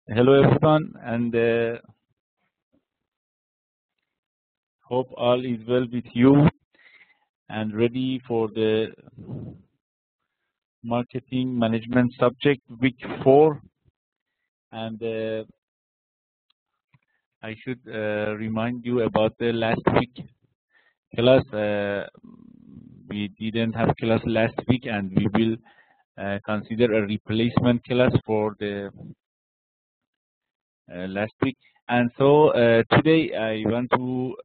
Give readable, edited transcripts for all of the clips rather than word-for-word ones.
Hello everyone, and hope all is well with you and ready for the marketing management subject week 4. And I should remind you about the last week class. We didn't have class last week, and we will consider a replacement class for the last week. And so today I want to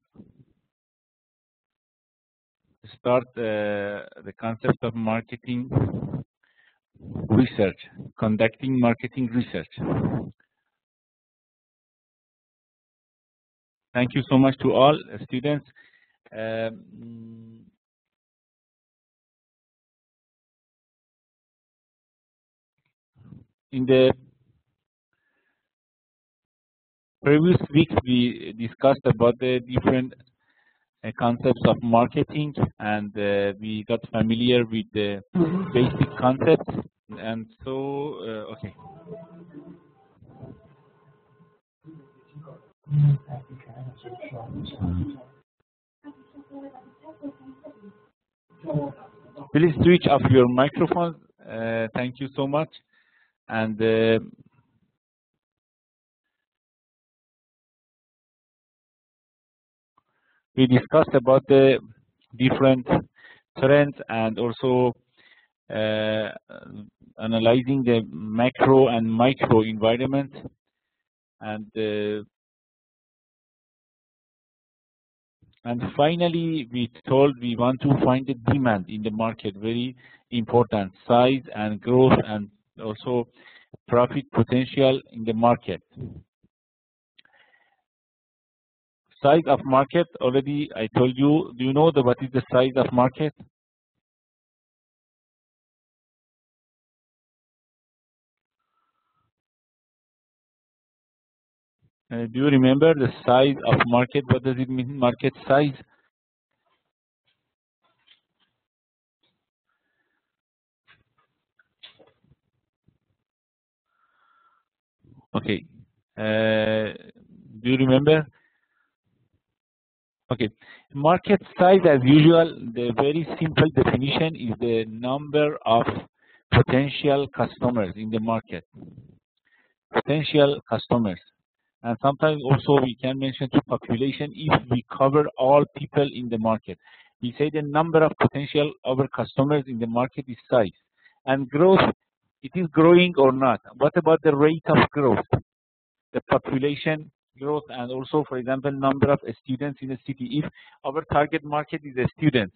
start the concept of marketing research, conducting marketing research. Thank you so much to all students. In the previous weeks, we discussed about the different concepts of marketing, and we got familiar with the basic concepts. And so, okay. Please switch off your microphones. Thank you so much. And we discussed about the different trends and also analyzing the macro and micro environment. And finally, we told we want to find the demand in the market, very important, size and growth and also profit potential in the market. Size of market, already I told you. Do you know what is the size of market? Do you remember the size of market? What does it mean, market size? Okay. Do you remember? Okay. Market size, as usual, the very simple definition is the number of potential customers in the market. Potential customers. And sometimes also we can mention to population if we cover all people in the market. We say the number of potential our customers in the market is size. And growth, it is growing or not. What about the rate of growth? The population growth, and also, for example, number of students in a city. If our target market is a student,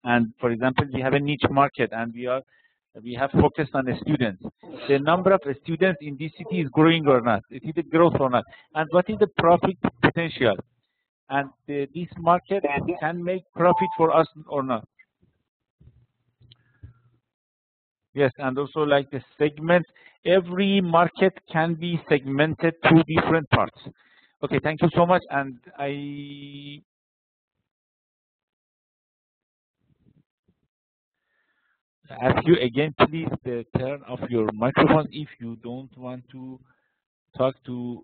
and for example, we have a niche market and we have focused on the students, the number of students in this city is growing or not? It is a growth or not? And what is the profit potential? And this market can make profit for us or not? Yes, and also like the segment, every market can be segmented to different parts. Okay, thank you so much. And I ask you again, please turn off your microphone if you don't want to talk to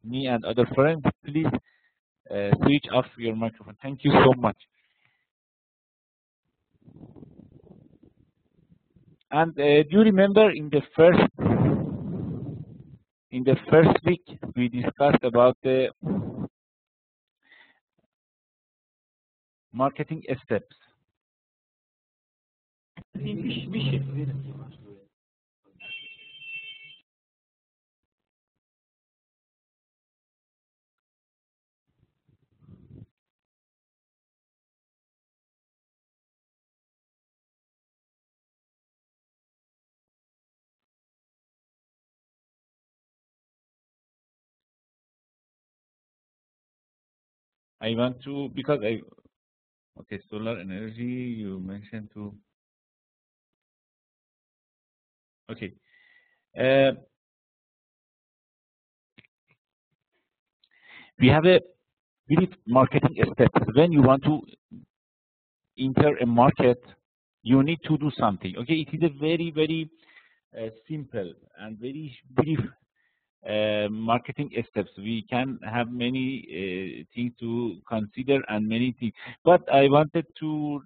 me and other friends. Please switch off your microphone. Thank you so much. And do you remember in the first week we discussed about the marketing steps? I want to, because okay, solar energy, you mentioned to, okay. We have a brief marketing steps. When you want to enter a market, you need to do something. Okay, it is a very, very simple and very brief marketing steps. We can have many things to consider and many things. But I wanted to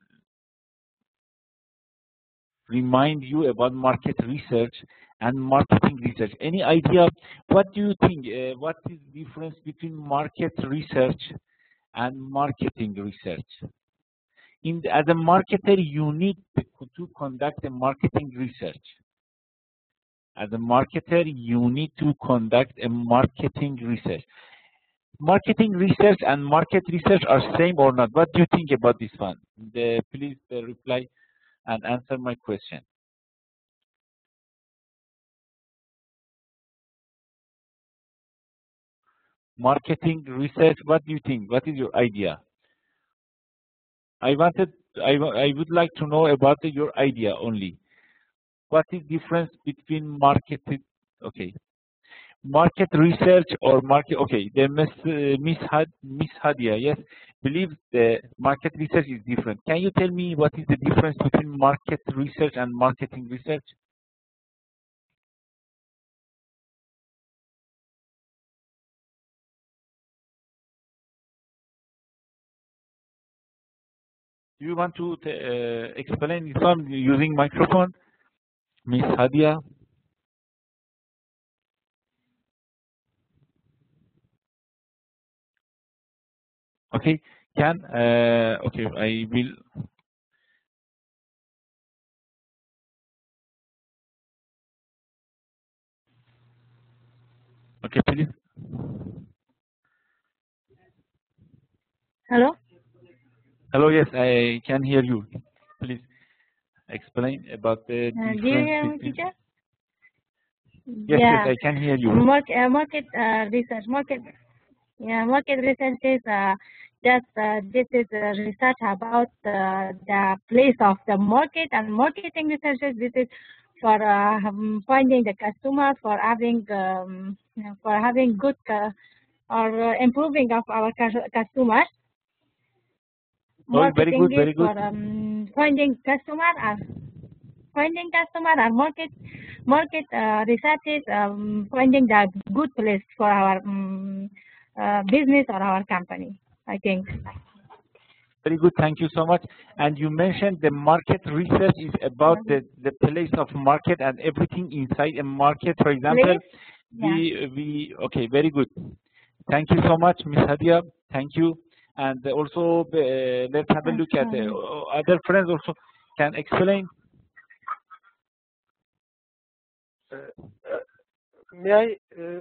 remind you about market research and marketing research. Any idea? What do you think? What is the difference between market research and marketing research? As a marketer, you need to conduct a marketing research. As a marketer, you need to conduct a marketing research. Marketing research and market research are same or not? What do you think about this one? Please reply and answer my question. Marketing research, what do you think? What is your idea? I would like to know about your idea only. What is difference between market research or market? Okay, the Miss Hadia, yes, believes the market research is different. Can you tell me what is the difference between market research and marketing research? Do you want to explain this one using microphone, Miss Hadia? Okay, okay, I will. Okay, please. Hello? Hello, yes, I can hear you. Please explain about the difference. Do you hear me, teacher? Yes, yes, I can hear you. Market research. Market research is this is research about the place of the market, and marketing research is this is for finding the customers, for having good or improving of our customers. Oh, very good, very good. For finding customer and market research is finding the good place for our business or our company, I think. Very good, thank you so much. And you mentioned the market research is about the place of market and everything inside a market. For example, okay, very good. Thank you so much, Ms. Hadia. Thank you. And also, let's have a look at other friends also can explain. May I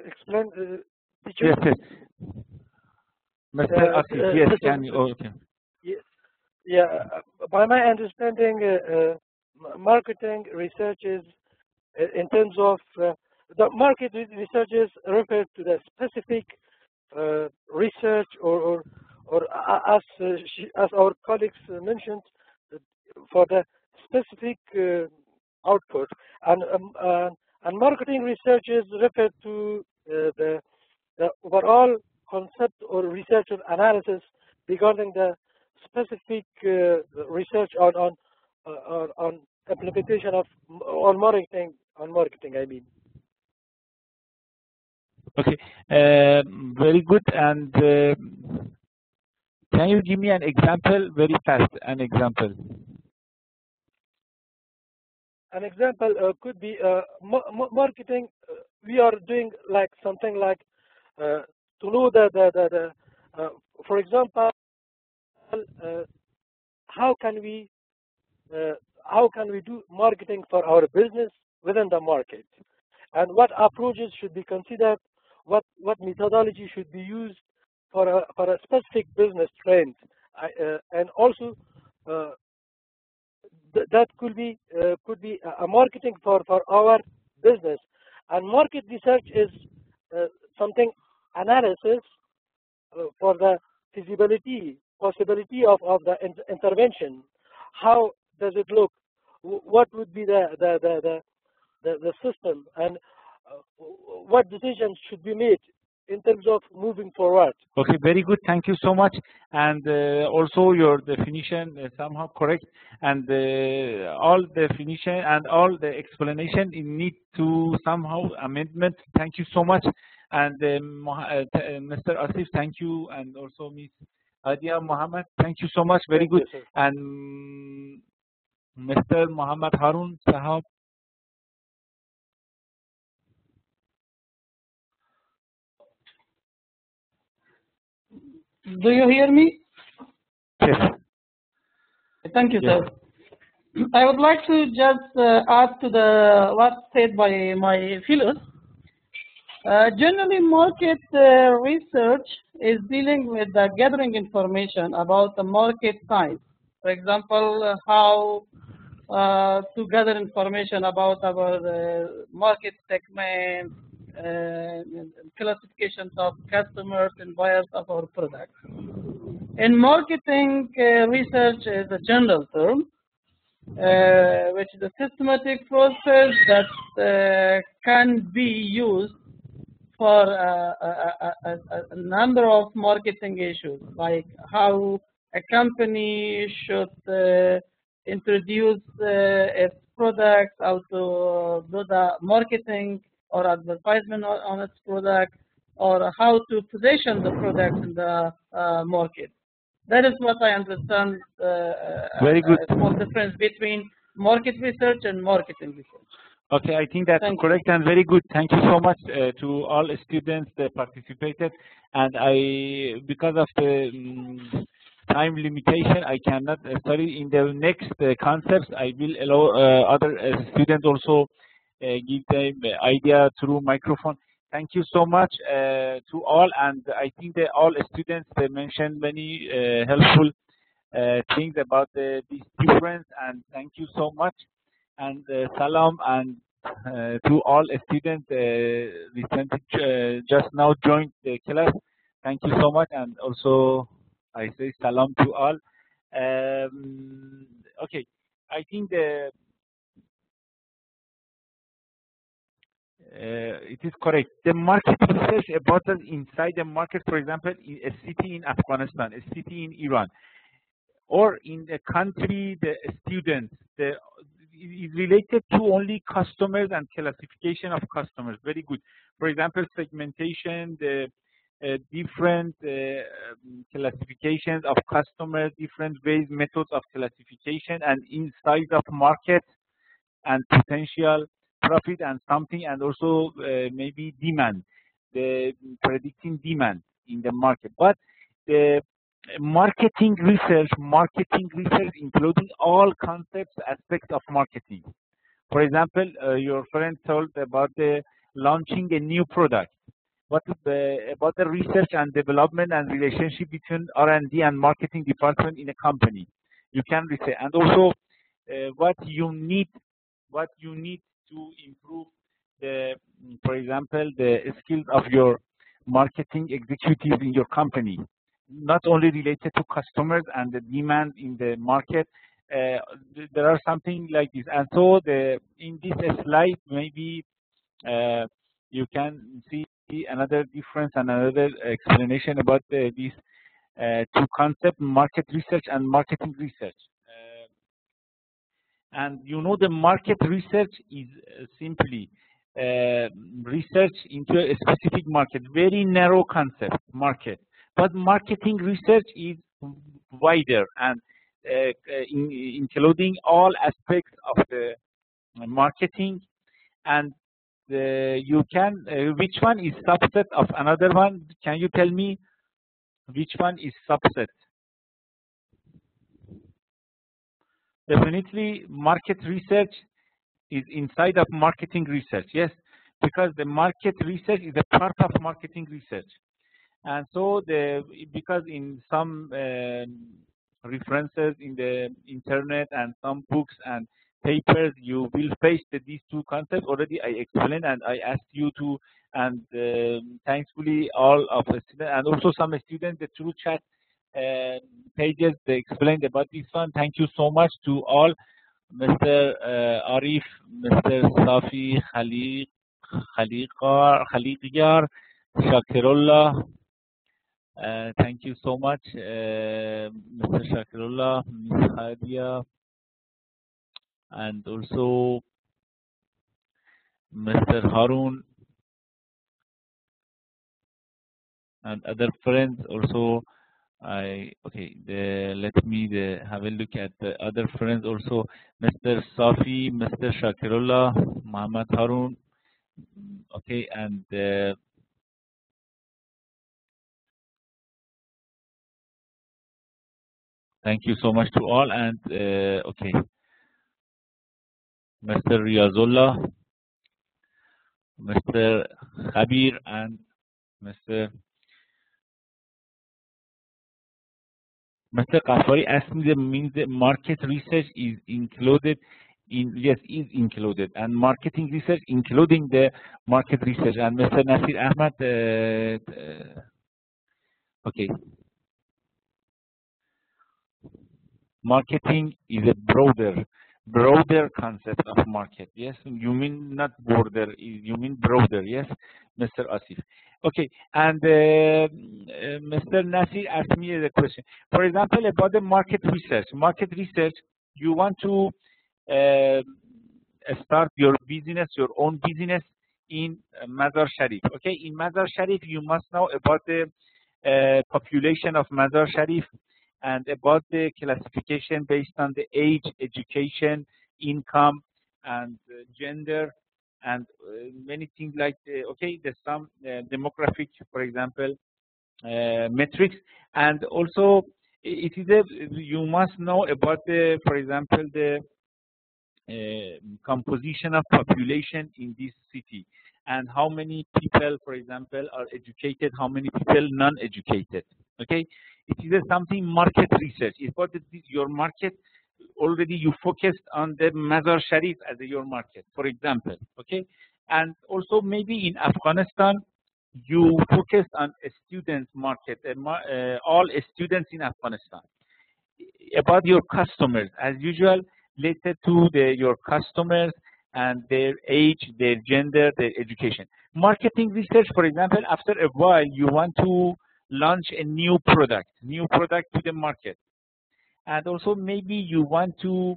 explain? Yes, yes. Mr. Asif, yes, can you? Okay. Yeah, by my understanding, marketing research is in terms of the market research is referred to the specific research or as our colleagues mentioned, for the specific output, and marketing research is referred to the overall concept or research or analysis regarding the specific research on implementation of marketing. I mean. Okay, very good. And can you give me an example, very fast, an example? An example could be marketing. We are doing like something like to know for example, how can we do marketing for our business within the market, and what approaches should be considered, what methodology should be used for a specific business trend, and also that could be a marketing for our business. And market research is something analysis for the possibility of the intervention. How does it look? What would be the system, and what decisions should be made in terms of moving forward. Okay, very good. Thank you so much. And also your definition somehow correct. And all definition and all the explanation need to somehow amendment. Thank you so much. And Mr. Asif, thank you. And also Ms. Adia Mohammed, thank you so much. Very good. You, And Mr. Muhammad Harun Sahab. Do you hear me? Yes. Thank you, sir. I would like to just add to what said by my fellows. Generally, market research is dealing with gathering information about the market size. For example, how to gather information about our market segment, classifications of customers and buyers of our products. In marketing, research is a general term, which is a systematic process that can be used for a number of marketing issues, like how a company should introduce its products, how to do the marketing or advertisement on its product, or how to position the product in the market. That is what I understand. Very good. A small difference between market research and marketing research. Okay, I think that's correct and very good. Thank you so much to all students that participated. And because of the time limitation, I cannot study in the next concepts. I will allow other students also give them idea through microphone. Thank you so much to all, and I think that all students they mentioned many helpful things about this difference, and thank you so much. And salam and to all students recently just now joined the class. Thank you so much, and also I say salam to all. Okay, I think it is correct. The market research about us inside the market, for example, in a city in Afghanistan, a city in Iran, or in the country, the students, is related to only customers and classification of customers. Very good. For example, segmentation, the different classifications of customers, different ways, methods of classification, and inside of market and potential profit and something, and also maybe demand, the predicting demand in the market. But the marketing research including all concepts, aspects of marketing. For example, your friend told about launching a new product. What about the research and development and relationship between R&D and marketing department in a company? You can research, and also what you need to improve for example, the skills of your marketing executives in your company, not only related to customers and the demand in the market. There are something like this, and so in this slide maybe you can see another difference and another explanation about these two concepts: market research and marketing research. And you know, the market research is simply research into a specific market, very narrow concept, market. But marketing research is wider and including all aspects of the marketing. And you can, which one is subset of another one? Can you tell me which one is subset? Definitely, market research is inside of marketing research, yes, because the market research is a part of marketing research. And so, because in some references in the internet and some books and papers, you will face these two concepts. Already I explained, and I asked you to, and thankfully all of the students, and also some students, the through chat pages, they explained about this one. Thank you so much to all, Mr. Arif, Mr. Safi Khaliqiyar, Shakirullah. Thank you so much, Mr. Shakirullah, Ms. Hadia, and also Mr. Harun and other friends also. Let me have a look at the other friends also. Mr. Safi, Mr. Shakirullah, Muhammad Harun. Okay, and thank you so much to all. And okay, Mr. Riazullah, Mr. Khabir, and Mr. Kafari asked me the market research is included in, yes, is included, and marketing research including the market research. And Mr. Nasir Ahmad, okay, marketing is a broader concept of market. Yes, you mean not border, you mean broader. Yes, Mr. Asif. Okay, and Mr. Nasir asked me the question. For example, about the market research. Market research, you want to start your business, your own business in Mazar Sharif. Okay, in Mazar Sharif, you must know about the population of Mazar Sharif and about the classification based on the age, education, income, and gender, and many things like okay, there's some demographic, for example, metrics, and also it is you must know about the, for example, the composition of population in this city, and how many people, for example, are educated, how many people non-educated. Okay, it is something market research. It's what your market already you focused on the Mazar Sharif as your market, for example. Okay, and also maybe in Afghanistan you focused on a student market, all students in Afghanistan. About your customers, as usual, related to your customers and their age, their gender, their education. Marketing research, for example, after a while you want to launch a new product to the market, and also maybe you want to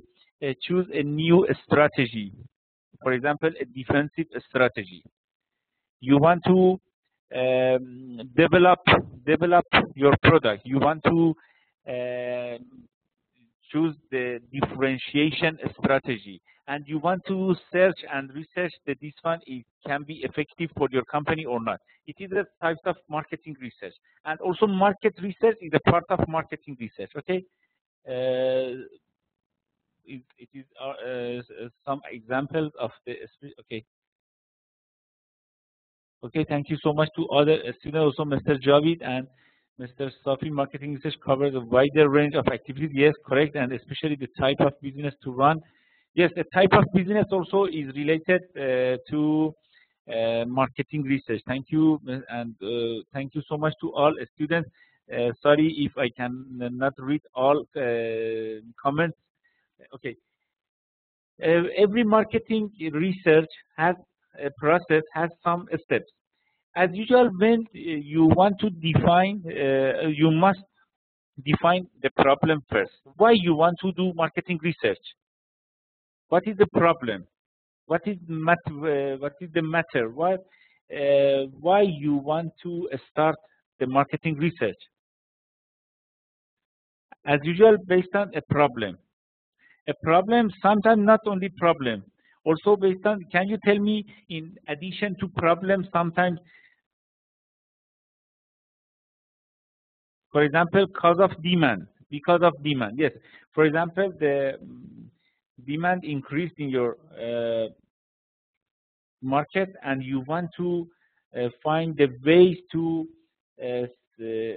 choose a new strategy, for example, a defensive strategy. You want to develop your product. You want to choose the differentiation strategy, and you want to search and research that this one can be effective for your company or not. It is a type of marketing research, and also market research is a part of marketing research. Okay, it is some examples of the okay. Okay, thank you so much to other students, also Mr. Javid and Mr. Safi. Marketing research covers a wider range of activities. Yes, correct, and especially the type of business to run. Yes, the type of business also is related to marketing research. Thank you, and thank you so much to all students. Sorry if I can not read all comments. Okay, every marketing research has a process, has some steps. As usual, when you want to define, you must define the problem first. Why you want to do marketing research? What is the problem? What is the matter? Why you want to start the marketing research? As usual, based on a problem. A problem, sometimes not only problem, also based on, can you tell me, in addition to problems, sometimes, for example, because of demand, yes. For example, the demand increased in your market, and you want to find the ways to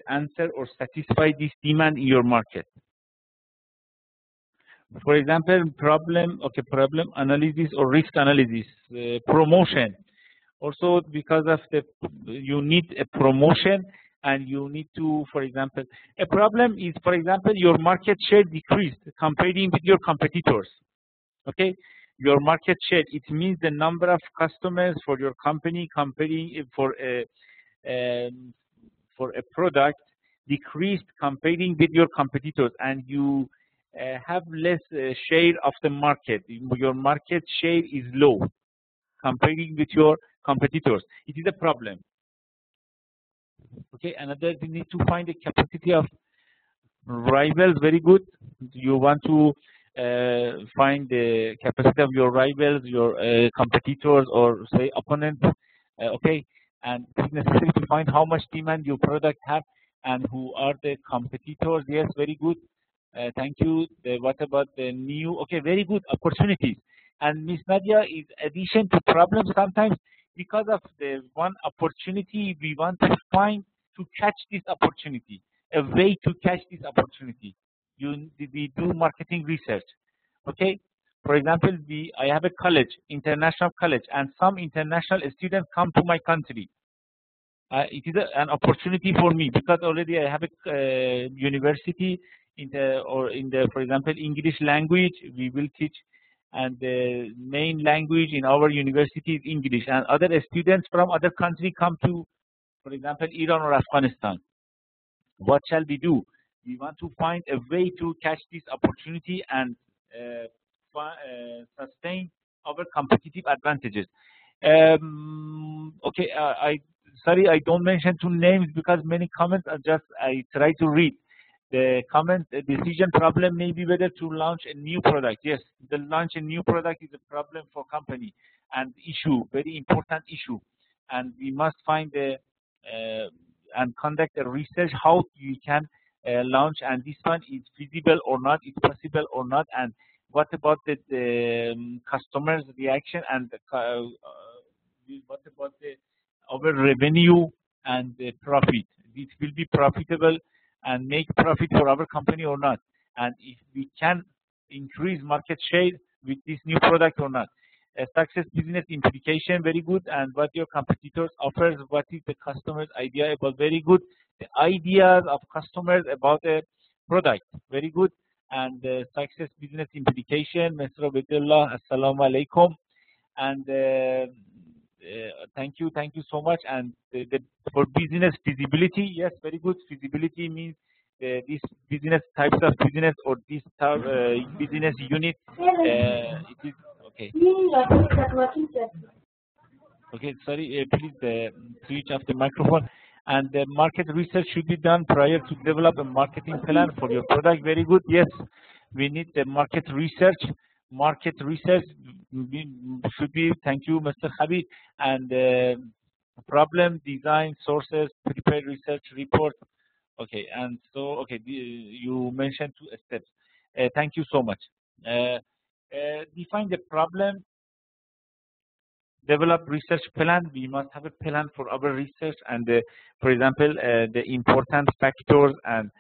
answer or satisfy this demand in your market. For example, problem analysis or risk analysis, promotion. Also, because of you need a promotion, and you need to, for example, a problem is, for example, your market share decreased comparing with your competitors. Okay, your market share, it means the number of customers for your company comparing for for a product decreased comparing with your competitors, and you have less share of the market. Your market share is low comparing with your competitors. It is a problem. Okay, another you need to find the capacity of rivals. Very good. You want to find the capacity of your rivals, your competitors, or say opponents. Okay, and it's necessary to find how much demand your product have and who are the competitors. Yes, very good. Thank you. What about the new? Okay, very good opportunities. And Miss Nadia is addition to problems sometimes because of the one opportunity we want to find to catch this opportunity, a way to catch this opportunity. We do marketing research. Okay, for example, I have a college, international college, and some international students come to my country. It is an opportunity for me because already I have a university in the, for example, English language we will teach, and the main language in our university is English, and other students from other countries come to, for example, Iran or Afghanistan. What shall we do? We want to find a way to catch this opportunity and sustain our competitive advantages. Okay, sorry, I don't mention two names because many comments are just, I try to read. The comment, the decision problem may be whether to launch a new product. Yes, the launch a new product is a problem for company and issue, very important issue. And we must find and conduct a research how you can launch, and this one is feasible or not, is possible or not, and what about the customers' reaction, and what about our revenue and the profit? It will be profitable and make profit for our company or not, and if we can increase market share with this new product or not. A success business implication, very good, and what your competitors offers, what is the customer's idea about, very good. The ideas of customers about a product, very good, and the success business implication, Mr. Abdullah, Assalamu alaikum, and thank you so much. And for business feasibility, yes, very good. Feasibility means these business types of business or this business unit. It is okay. Okay, sorry. Please switch off the microphone. And the market research should be done prior to develop a marketing plan for your product. Very good. Yes, we need the market research. Market research should be, thank you, Mr. Habib, and problem, design, sources, prepared research report. Okay, and so, okay, you mentioned 2 steps. Thank you so much. Define the problem, develop research plan. We must have a plan for our research, and for example, the important factors, and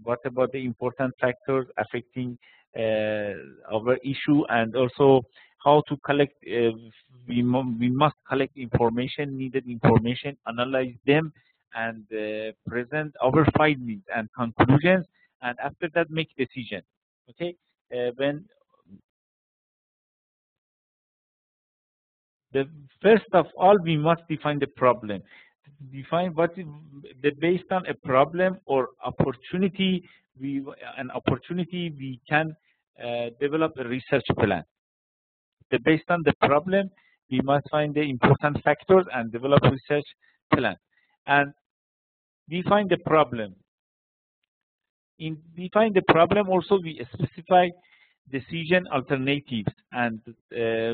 what about the important factors affecting our issue, and also how to collect. We must collect information, needed information, analyze them, and present our findings and conclusions, and after that make decision. Okay, when the first of all we must define the problem. Define what is based on a problem or opportunity. An opportunity we can develop a research plan. Based on the problem, we must find the important factors and develop a research plan. And define the problem. In define the problem, also we specify decision alternatives, and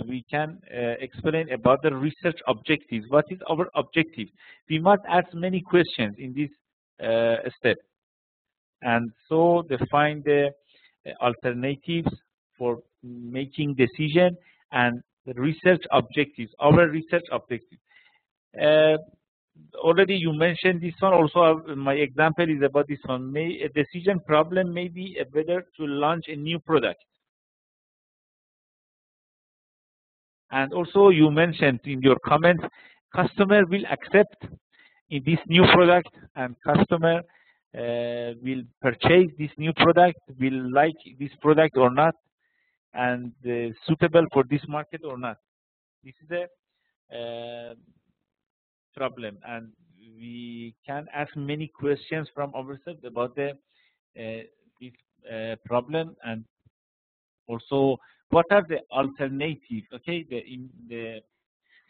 we can explain about the research objectives. What is our objective? We must ask many questions in this step, and so define the alternatives for making decision and the research objectives. Our research objectives. Already you mentioned this one. Also, my example is about this one. A decision problem may be whether to launch a new product. And also you mentioned in your comments, customer will accept in this new product, and customer will purchase this new product, will like this product or not, and suitable for this market or not. This is problem, and we can ask many questions from ourselves about the this problem, and also what are the alternatives. Okay,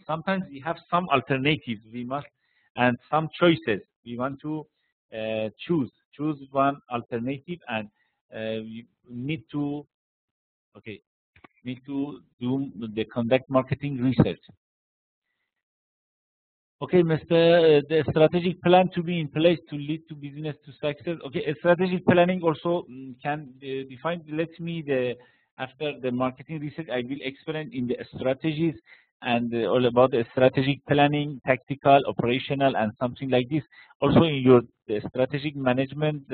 sometimes we have some alternatives we must, and some choices we want to choose one alternative, and we need to do the conduct marketing research. Okay, Mr. The strategic plan to be in place to lead to business to success. Okay, strategic planning also can define. Let me after the marketing research, I will explain in the strategies and all about the strategic planning, tactical, operational, and something like this. Also in your strategic management,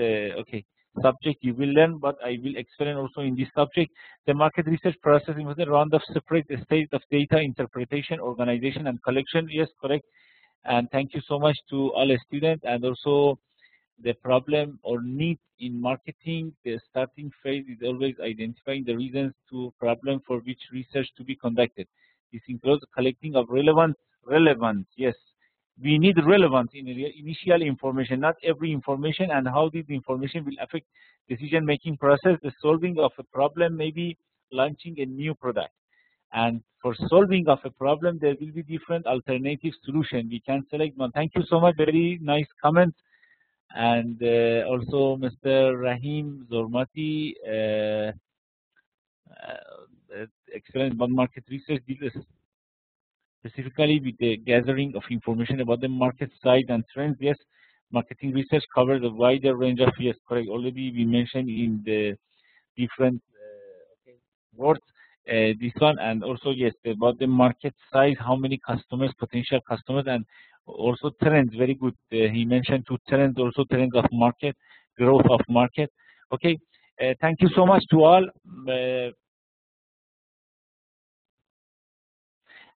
subject you will learn, but I will explain also in this subject. The market research process involves a round of separate state of data interpretation, organization, and collection. Yes, correct. And thank you so much to all the students. And also the problem or need in marketing, the starting phase is always identifying the reasons to problem for which research to be conducted. This includes collecting of relevance. Yes, we need relevance in initial information, not every information, and how this information will affect decision-making process. The solving of a problem, maybe launching a new product. And for solving of a problem, there will be different alternative solution. We can select one. Thank you so much. Very nice comment. And also Mr. Rahim Zormati, excellent about market research, specifically with the gathering of information about the market size and trends. Yes, marketing research covers a wider range of, yes, correct. Already we mentioned in the different words. This one, and also yes, about the market size, how many customers, potential customers, and also trends. Very good. He mentioned two trends, also trends of market, growth of market. Okay, thank you so much to all.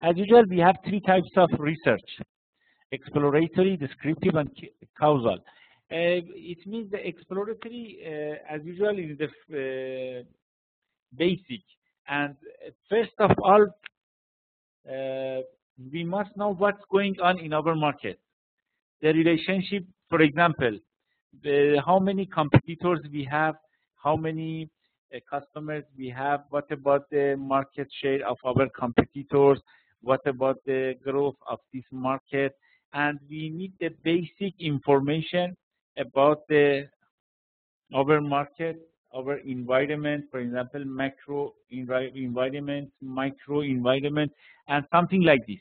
As usual, we have three types of research: exploratory, descriptive, and causal. It means the exploratory, as usual, is the basic. And first of all, we must know what's going on in our market. The relationship, for example, how many competitors we have, how many customers we have, what about the market share of our competitors, what about the growth of this market, and we need the basic information about our market, our environment, for example, macro environment, micro environment, and something like this.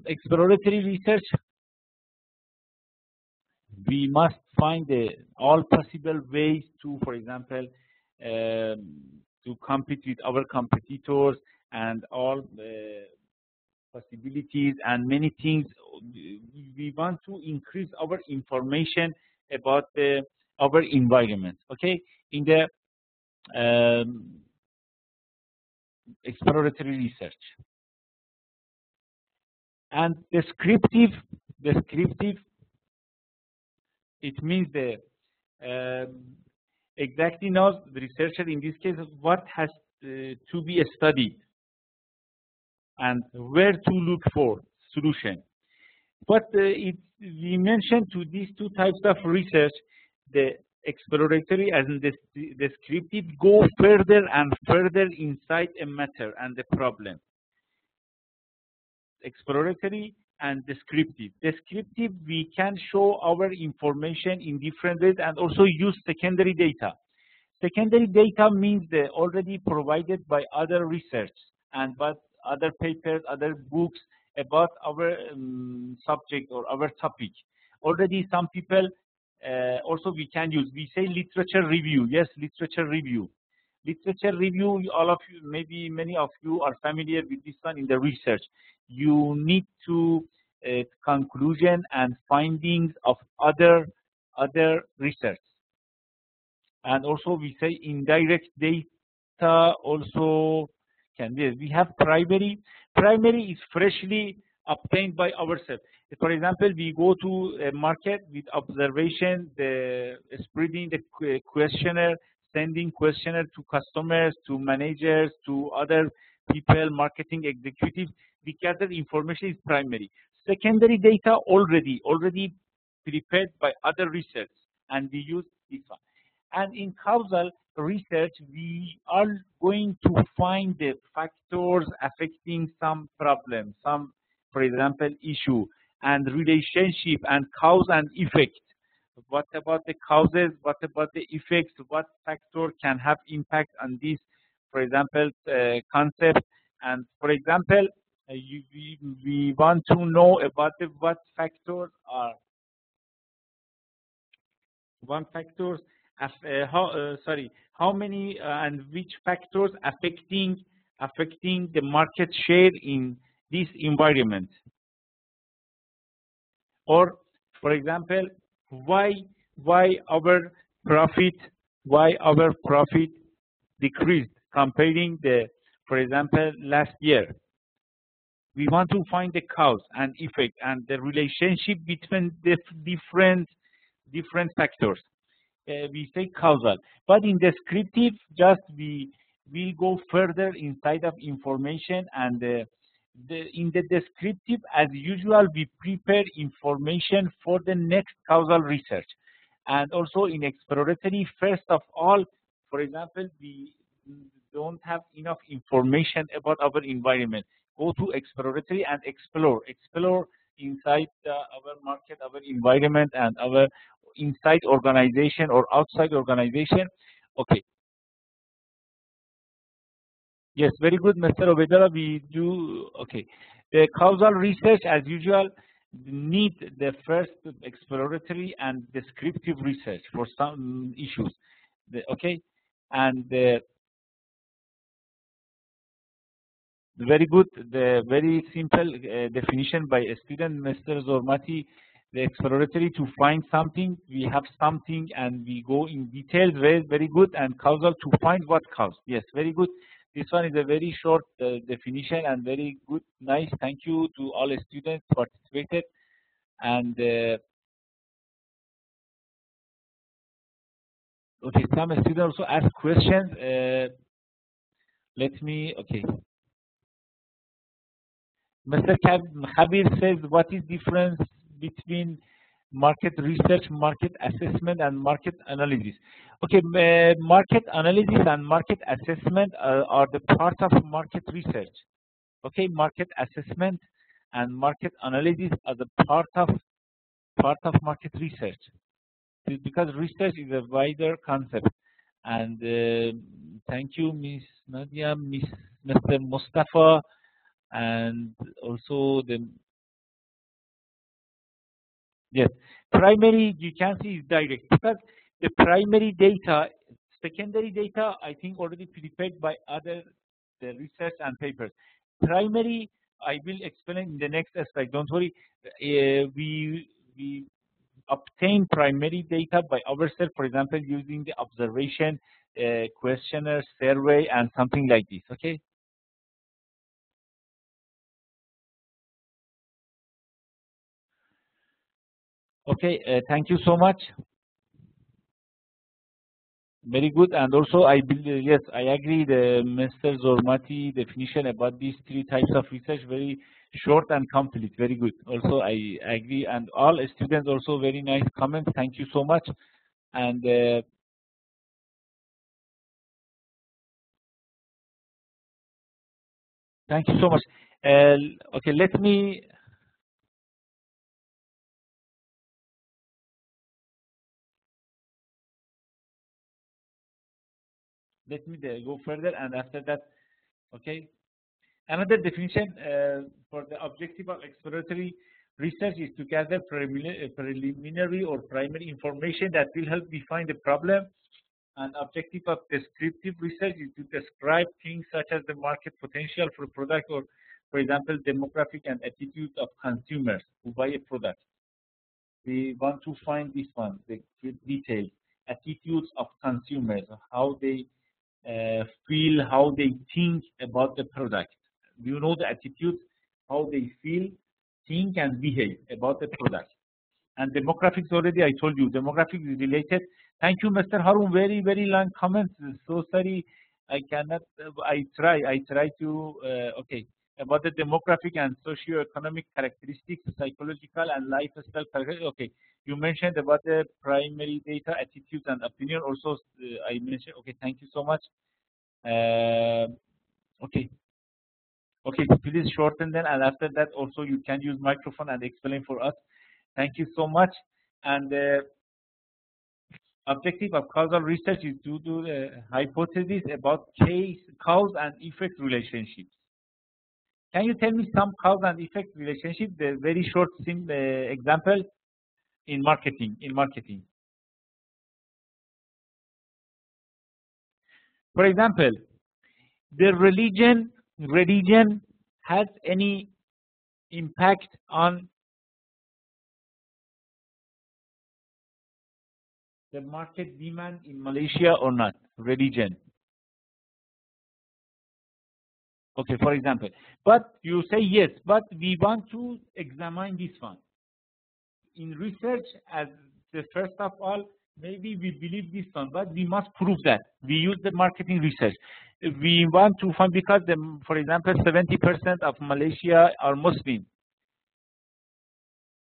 Exploratory research, we must find all possible ways to, for example, to compete with our competitors, and all possibilities and many things. We want to increase our information about our environment, okay, in the exploratory research. And descriptive, it means exactly knows the researcher in this case what has to be studied and where to look for solution. But we mentioned to these two types of research, the exploratory and the descriptive go further and further inside a matter and the problem. Exploratory and descriptive. Descriptive, we can show our information in different ways and also use secondary data. Secondary data means they're already provided by other research and by other papers, other books about our subject or our topic. Already some people also we can use. We say literature review. Yes, literature review. Literature review, all of you, maybe many of you are familiar with this one in the research. You need to conclusion and findings of other research. And also we say indirect data also can be. We have primary. Primary is freshly obtained by ourselves. For example, we go to a market with observation, spreading the questionnaire, sending questionnaire to customers, to managers, to other people, marketing executives. we gather information is primary. Secondary data already prepared by other research, and we use this one. And in causal research, we are going to find the factors affecting some problem, some, for example, issue, and relationship and cause and effect. What about the causes? What about the effects? What factor can have impact on this, for example, concept? And for example, we want to know about what factors are. How many and which factors affecting the market share in this environment? Or, for example, why our profit decreased comparing the, for example, last year? We want to find the cause and effect and the relationship between the different factors. We say causal, but in descriptive, just we will go further inside of information, and in the descriptive, as usual, we prepare information for the next causal research. And also in exploratory, first of all, for example, we don't have enough information about our environment. Go to exploratory and explore inside our market, our environment, and our inside organization or outside organization. Okay. Yes, very good, Mr. Obedala. We do, okay. The causal research, as usual, need the first exploratory and descriptive research for some issues. Okay, and very good, the very simple definition by a student, Mr. Zormati. The exploratory to find something, we have something, and we go in details. Very good, and causal to find what cause. Yes, very good. This one is a very short definition and very good, nice. Thank you to all students participated. And okay, some students also ask questions. Let me, okay. Mr. Khabir says, what is difference between market research, market assessment, and market analysis? Okay, market analysis and market assessment are the part of market research. Okay, market assessment and market analysis are the part of market research. Because research is a wider concept. And thank you, Miss Nadia, Mr. Mustafa, and also the. Yes, primary you can see is direct, because the primary data, secondary data, I think already prepared by other the research and papers. Primary, I will explain in the next slide. Don't worry. We obtain primary data by ourselves, for example, using the observation, questionnaire, survey, and something like this. Okay. Okay, thank you so much. Very good, and also I believe, yes, I agree. The Mr. Zormati definition about these three types of research very short and complete. Very good. Also, I agree, and all students also very nice comments. Thank you so much, and thank you so much. Okay, let me. Let me go further, and after that, okay. Another definition for the objective of exploratory research is to gather preliminary or primary information that will help define the problem. And objective of descriptive research is to describe things such as the market potential for a product, or, for example, demographic and attitudes of consumers who buy a product. We want to find this one, the details, attitudes of consumers, how they feel, how they think about the product. Do you know the attitudes, how they feel, think, and behave about the product? And demographics, already I told you, demographics is related. Thank you, Mr. Harun. Very, very long comments. So sorry, I cannot. I try to. Okay, about the demographic and socio-economic characteristics, psychological and lifestyle characteristics. Okay, you mentioned about the primary data, attitudes and opinion. Also, I mentioned. Okay, thank you so much. Okay, okay, please shorten then, and after that also you can use microphone and explain for us. Thank you so much. And objective of causal research is to do the hypothesis about cause and effect relationships. Can you tell me some cause and effect relationship? The very short example in marketing. For example, the religion has any impact on the market demand in Malaysia or not? Religion. Okay, for example. But you say yes, but we want to examine this one. In research, as the first of all, maybe we believe this one, but we must prove that. We use the marketing research. We want to find, because, for example, 70% of Malaysia are Muslim.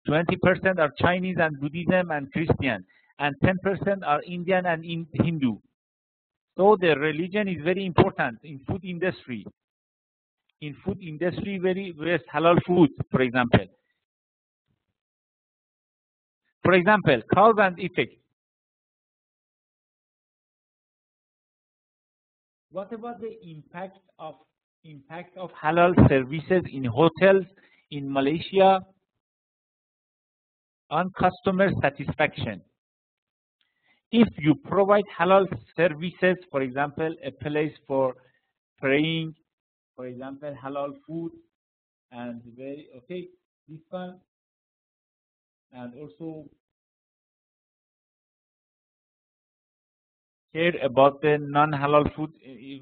20% are Chinese and Buddhism and Christian. And 10% are Indian and Hindu. So the religion is very important in food industry. In food industry, very halal food, for example. For example, cause and effect. What about the impact of halal services in hotels in Malaysia on customer satisfaction? If you provide halal services, for example, a place for praying, for example, halal food, and this one, and also care about the non-halal food.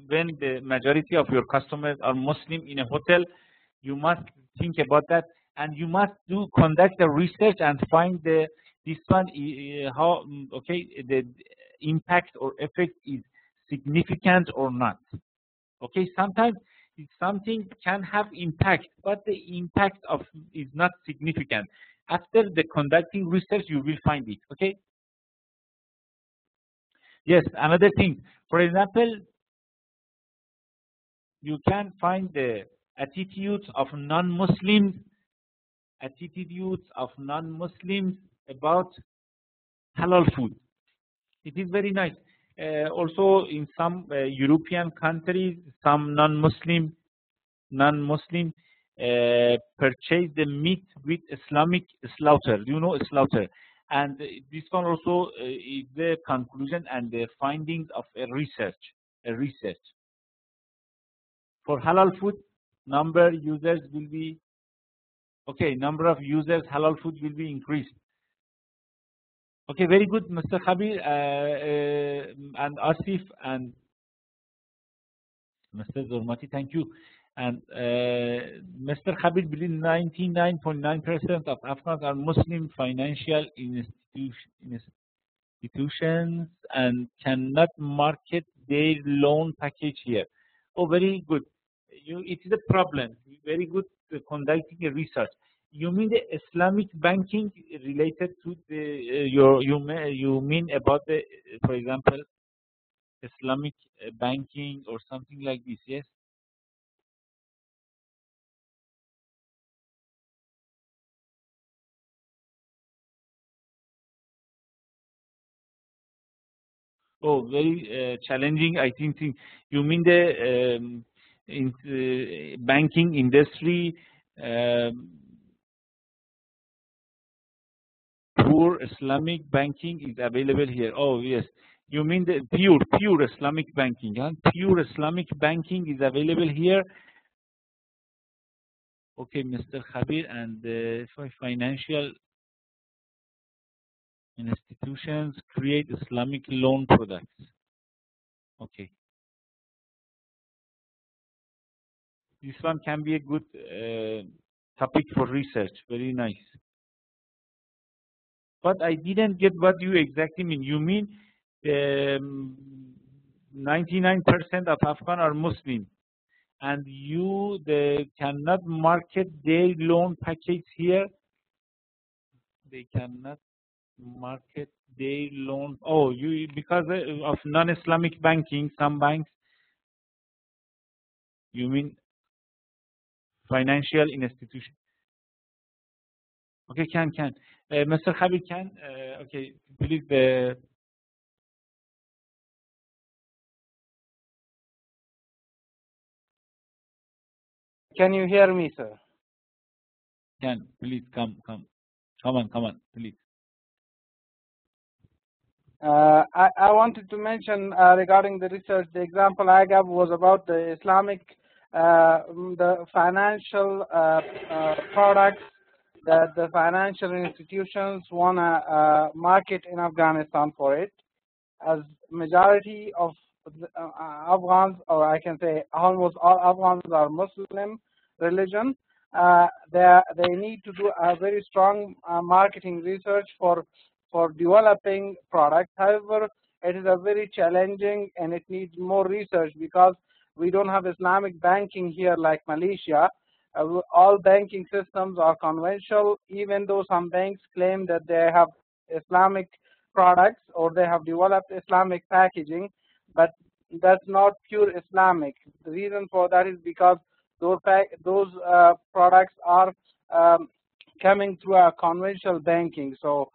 When the majority of your customers are Muslim in a hotel, you must think about that, and you must conduct the research and find the impact or effect is significant or not. Okay, sometimes something can have impact, but the impact is not significant. After the conducting research, you will find it. Okay. Yes, another thing. For example, you can find the attitudes of non-Muslims about halal food. It is very nice. Also, in some European countries, some non-Muslim purchase the meat with Islamic slaughter. Do you know slaughter? And this one also is the conclusion and the findings of a research. For halal food, number of users halal food will be increased. Okay, very good, Mr. Khabir and Asif and Mr. Zormati, thank you. And Mr. Khabir believes 99.9% of Afghans are Muslim financial institutions and cannot market their loan package here. Oh, very good. It is a problem. Very good conducting a research. You mean the Islamic banking related to the you mean about the, for example, Islamic banking or something like this? Yes. Oh, very challenging. I think you mean the banking industry. Poor Islamic banking is available here. Oh yes, you mean the pure Islamic banking? Huh? Pure Islamic banking is available here. Okay, Mr. Khabir, and financial institutions create Islamic loan products. Okay, this one can be a good topic for research. Very nice. But I didn't get what you exactly mean. You mean 99% of Afghans are Muslim, and they cannot market their loan package here. They cannot market their loan. Oh, because of non-Islamic banking, some banks. You mean financial institution? Okay, can. Mr. Khabib can. Okay, please. Can you hear me, sir? Can, please come on, please. I wanted to mention regarding the research, the example I gave was about the Islamic, the financial products that the financial institutions want to market in Afghanistan for it, as majority of the, Afghans, or I can say almost all Afghans, are Muslim religion. They need to do a very strong marketing research for developing products. However, it is a very challenging and it needs more research because we don't have Islamic banking here like Malaysia. All banking systems are conventional, even though some banks claim that they have Islamic products or they have developed Islamic packaging, but that's not pure Islamic. The reason for that is because those products are coming through a conventional banking. So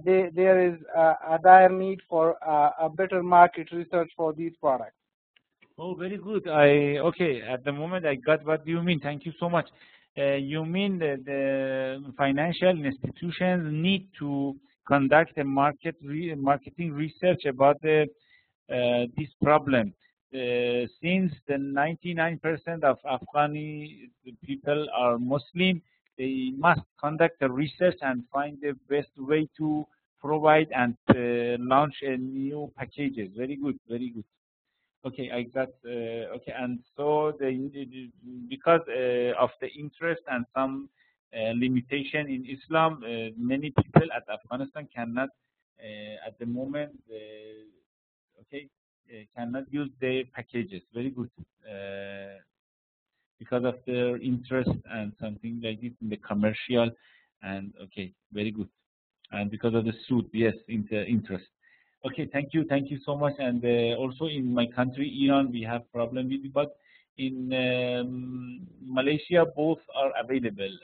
there is a dire need for a better market research for these products. Oh, very good. Okay. At the moment, I got what you mean. Thank you so much. You mean that the financial institutions need to conduct a marketing research about this problem. Since the 99% of Afghani people are Muslim, they must conduct a research and find the best way to provide and launch a new packages. Very good, very good. Okay, I got. Okay, and so because of the interest and some limitation in Islam, many people at Afghanistan cannot, at the moment, cannot use their packages. Very good. Because of their interest and something like this in the commercial, and okay, very good. And because of the suit, yes, interest. Okay, thank you so much. And also in my country, Iran, we have problem with it, but in Malaysia, both are available.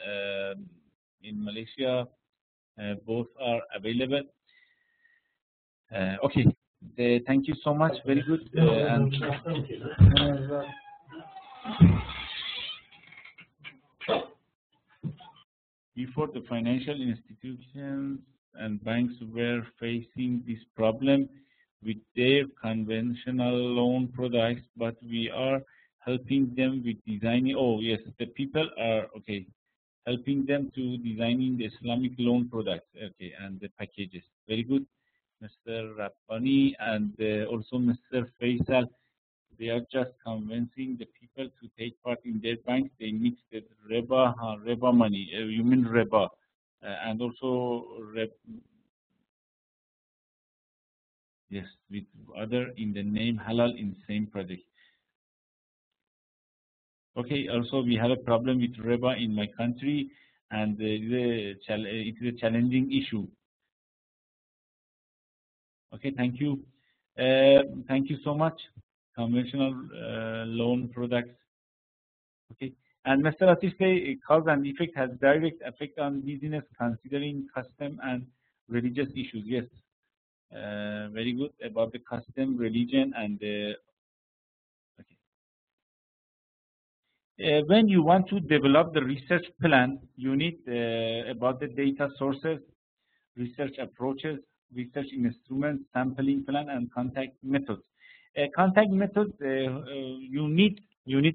In Malaysia, both are available. Okay, thank you so much. Very good. And before, the financial institutions and banks were facing this problem with their conventional loan products, but we are helping them with designing. Oh yes, the people are helping them to designing the Islamic loan products. Okay, and the packages. Very good, Mr. Rabbani, and also Mr. Faisal. They are just convincing the people to take part in their banks. They mix the riba money. You mean riba, and also yes, with other in the name halal in same project. Okay. Also, we have a problem with riba in my country, and it is a challenging issue. Okay. Thank you. Thank you so much. Conventional loan products. Okay. And Mr. Latif say cause and effect has direct effect on business considering custom and religious issues. Yes. Very good about the custom, religion, and okay. When you want to develop the research plan, you need about the data sources, research approaches, research instruments, sampling plan, and contact methods. Contact methods, you need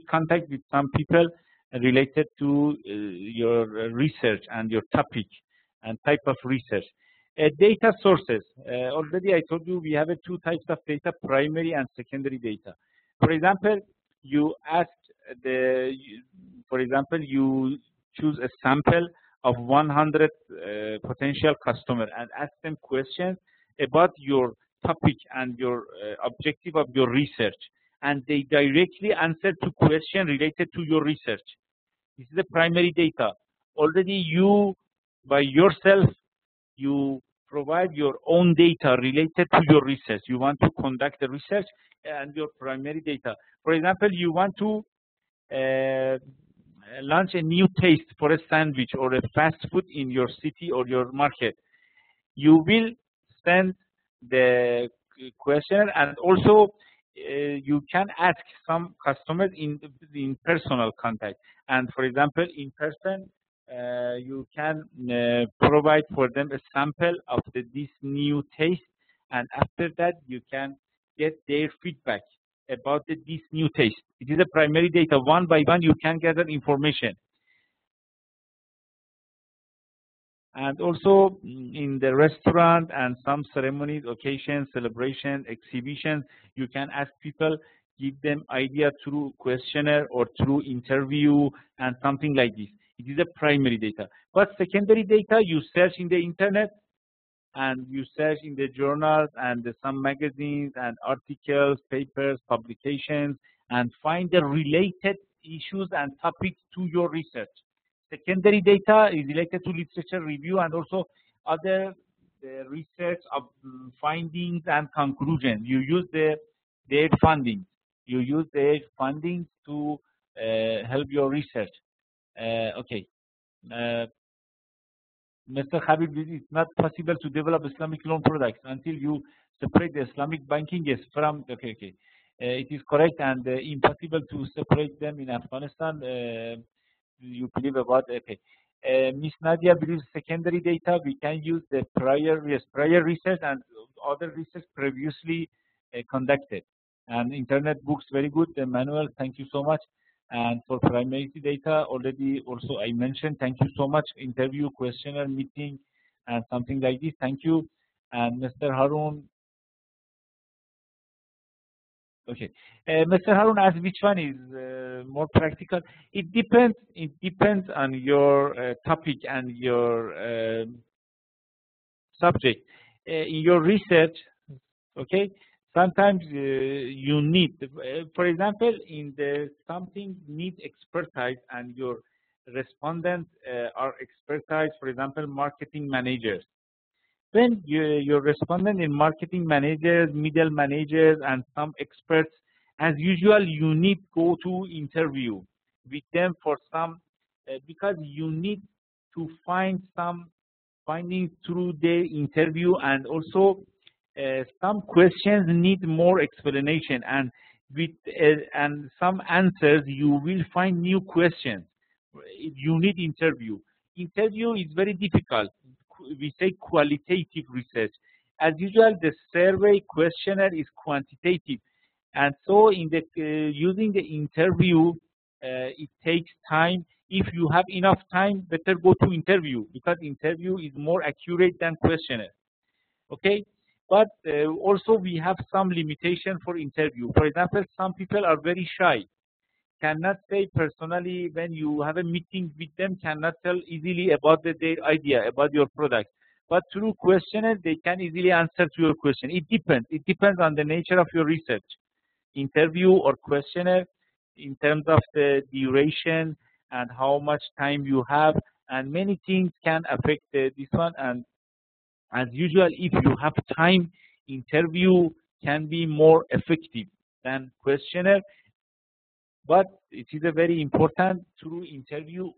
contact with some people related to your research and your topic and type of research. Data sources, already I told you we have two types of data, primary and secondary data. For example, you choose a sample of 100 potential customers and ask them questions about your topic and your objective of your research. and they directly answer to questions related to your research. This is the primary data. Already you, by yourself, you provide your own data related to your research. You want to conduct the research and your primary data. For example, you want to launch a new taste for a sandwich or a fast food in your city or your market. You will send the questionnaire, and also you can ask some customers in personal contact. And for example, in person, you can provide for them a sample of this new taste, and after that you can get their feedback about this new taste. It is a primary data. One by one you can gather information. And also in the restaurant and some ceremonies, occasions, celebrations, exhibitions, you can ask people, give them idea through questionnaire or through interview and something like this. It is a primary data. But secondary data, you search in the internet and you search in the journals and some magazines and articles, papers, publications, and find the related issues and topics to your research. Secondary data is related to literature review and also other research of findings and conclusions. You use their funding. You use their funding to help your research. Okay. Mr. Habib, it's not possible to develop Islamic loan products until you separate the Islamic banking from, okay. It is correct, and impossible to separate them in Afghanistan. You believe about, okay. Miss Nadia believes secondary data, we can use the prior research and other research previously conducted. And internet books, very good. The manual, thank you so much. And for primary data, already also I mentioned, thank you so much. Interview, questionnaire, meeting, and something like this. Thank you. And Mr. Harun. Okay. Mr. Harun asked which one is more practical. It depends. It depends on your topic and your subject. In your research, okay, sometimes you need, for example, in the something need expertise and your respondents are expertise, for example, marketing managers. When your respondent in marketing managers, middle managers, and some experts, as usual, you need go to interview with them for some, because you need to find some findings through the interview, and also some questions need more explanation, and with and some answers you will find new questions. You need interview. Interview is very difficult. We say qualitative research. As usual, the survey questionnaire is quantitative, and so in the using the interview, it takes time. If you have enough time, better go to interview, because interview is more accurate than questionnaire. Okay, but also we have some limitation for interview. For example, some people are very shy, cannot say personally when you have a meeting with them, cannot tell easily about their idea, about your product. But through questionnaire, they can easily answer to your question. It depends. It depends on the nature of your research. Interview or questionnaire, in terms of the duration and how much time you have, and many things can affect this one. And as usual, if you have time, interview can be more effective than questionnaire. But it is a very important through interview.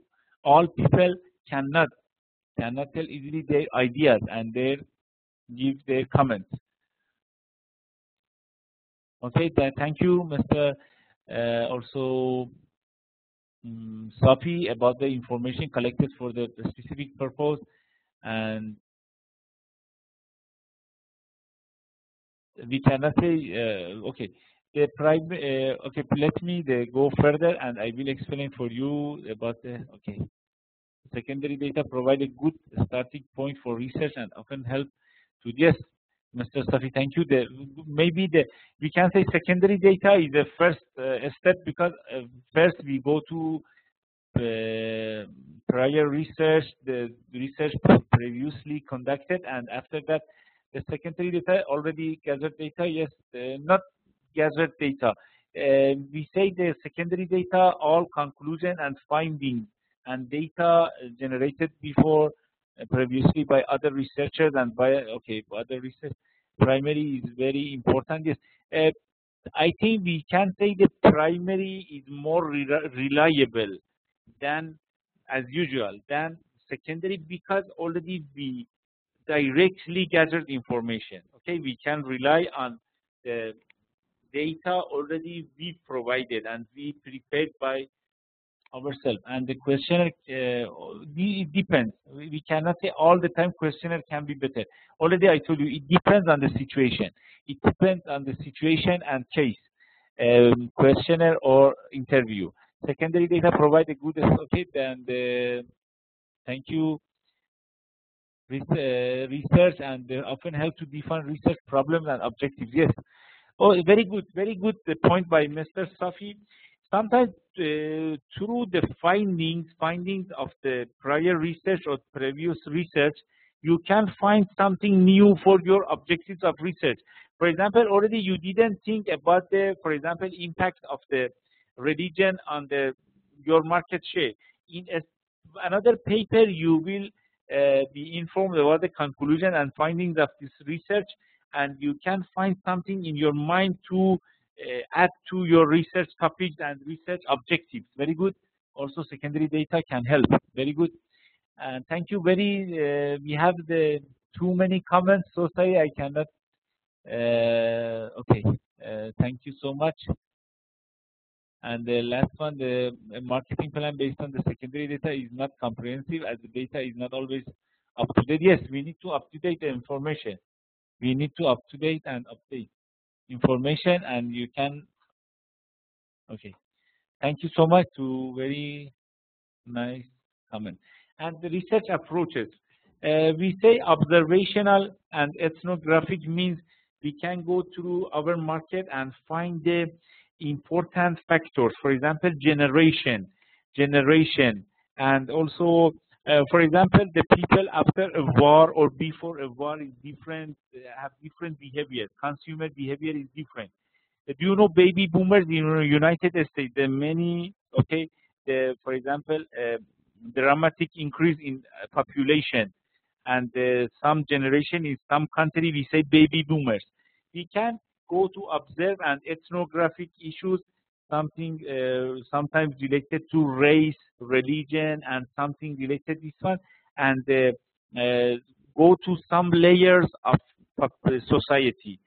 All people cannot tell easily their ideas and give their comments. Okay, thank you, Mr. Also Safi, about the information collected for the specific purpose. And we cannot say okay. The okay, let me go further, and I will explain for you about the okay. Secondary data provide a good starting point for research and often help to, yes, Mr. Safi, thank you. Maybe we can say secondary data is the first step, because first we go to prior research, the research previously conducted, and after that the secondary data, already gathered data, yes, not gathered data. We say the secondary data, all conclusion and findings and data generated before previously by other researchers and by other research. Primary is very important. Yes, I think we can say the primary is more reliable than as usual than secondary, because already we directly gathered information. Okay, we can rely on the data already we provided and we prepared by ourselves. And the questionnaire, it depends. We cannot say all the time questionnaire can be better. Already I told you, it depends on the situation. It depends on the situation and case, questionnaire or interview. Secondary data provide a good, okay, and thank you. Research and often help to define research problems and objectives. Yes. Oh, very good point by Mr. Safi. Sometimes through the findings of the prior research or previous research, you can find something new for your objectives of research. For example, already you didn't think about the, for example, impact of the religion on your market share. In another paper, you will be informed about the conclusion and findings of this research, and you can find something in your mind to add to your research topics and research objectives. Very good. Also, secondary data can help. Very good. And thank you. We have too many comments, so sorry I cannot. Okay. Thank you so much. And the last one, the marketing plan based on the secondary data is not comprehensive, as the data is not always up to date. Yes, we need to up to date the information. We need to up to date and update information, and you can. Okay. Thank you so much. To very nice comment. And the research approaches. We say observational and ethnographic means we can go through our market and find the important factors. For example, generation, and also, for example, the people after a war or before a war is different, have different behavior. Consumer behavior is different. Do you know baby boomers in the United States? There are many, okay, for example, dramatic increase in population, and some generation in some country we say baby boomers. We can go to observe and ethnographic issues, something sometimes related to race, religion, and something related to this one, and go to some layers of society,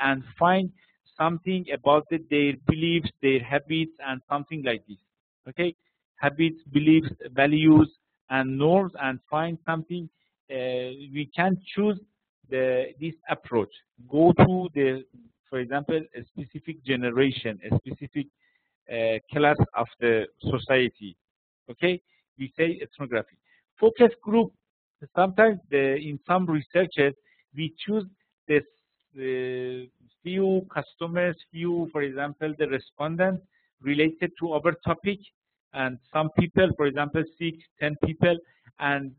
and find something about their beliefs, their habits, and something like this. Okay, habits, beliefs, values, and norms, and find something. We can choose this approach. Go to for example, a specific generation, a specific class of the society. Okay, we say ethnography. Focus group. Sometimes in some researches we choose this few customers, for example, the respondents related to our topic, and some people, for example, 6, 10 people, and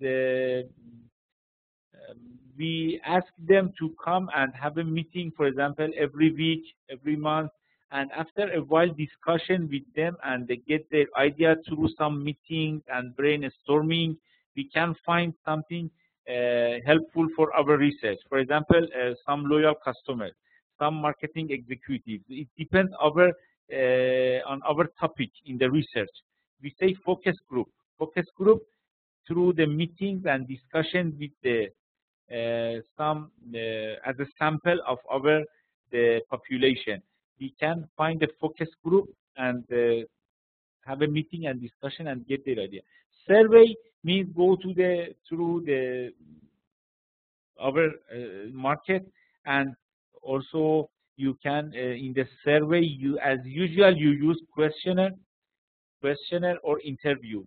we ask them to come and have a meeting, for example, every week, every month, and after a while discussion with them, and they get their idea through some meetings and brainstorming, we can find something helpful for our research. For example, some loyal customers, some marketing executives. It depends on our topic in the research. We say focus group. Focus group through the meetings and discussion with some as a sample of the population. We can find a focus group and have a meeting and discussion and get their idea. Survey means go to through our market, and also you can in the survey, as usual, you use questionnaire or interview,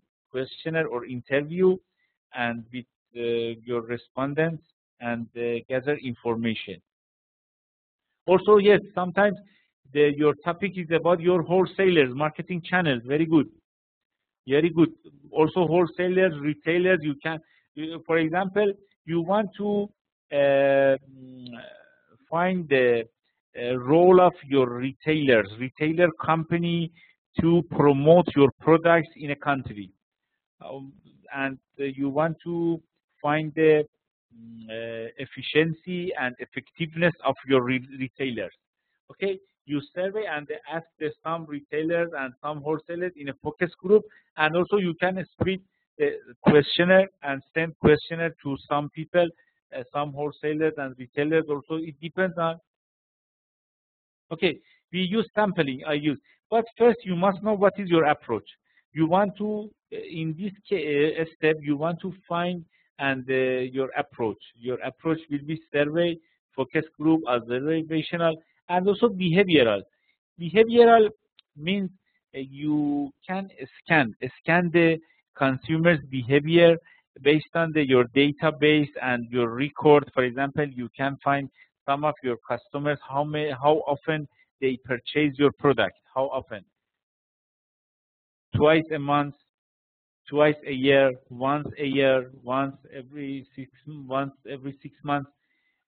and with your respondents, and gather information. Also, yes, sometimes your topic is about your wholesalers, marketing channels. Very good. Also, wholesalers, retailers. You can, for example, you want to find role of your retailer company to promote your products in a country. And you want to find the efficiency and effectiveness of your retailers. Okay, you survey and ask some retailers and some wholesalers in a focus group, and also you can split the questionnaire and send questionnaire to some people, some wholesalers and retailers also. It depends on. Okay, we use sampling, I use. But first you must know what is your approach. You want to, in this step, you want to find and your approach. Your approach will be survey, focus group, observational, and also behavioral. Behavioral means you can scan the consumer's behavior based on your database and your record. For example, you can find some of your customers, how often they purchase your product, how often. Twice a month, twice a year, once every 6 months.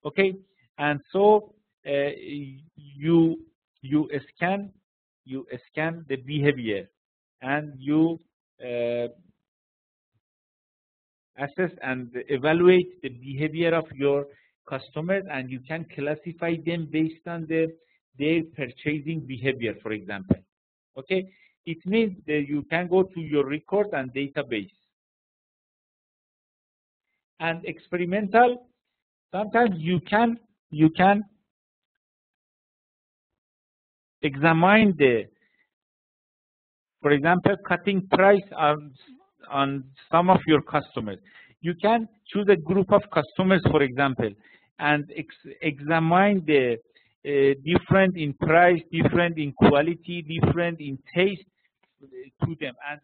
Okay, and so you scan the behavior, and you assess and evaluate the behavior of your customers, and you can classify them based on their purchasing behavior, for example. Okay, it means that you can go to your record and database. And experimental, sometimes you can examine for example, cutting price on some of your customers. You can choose a group of customers, for example, and examine the different in price, different in quality, different in taste to them, and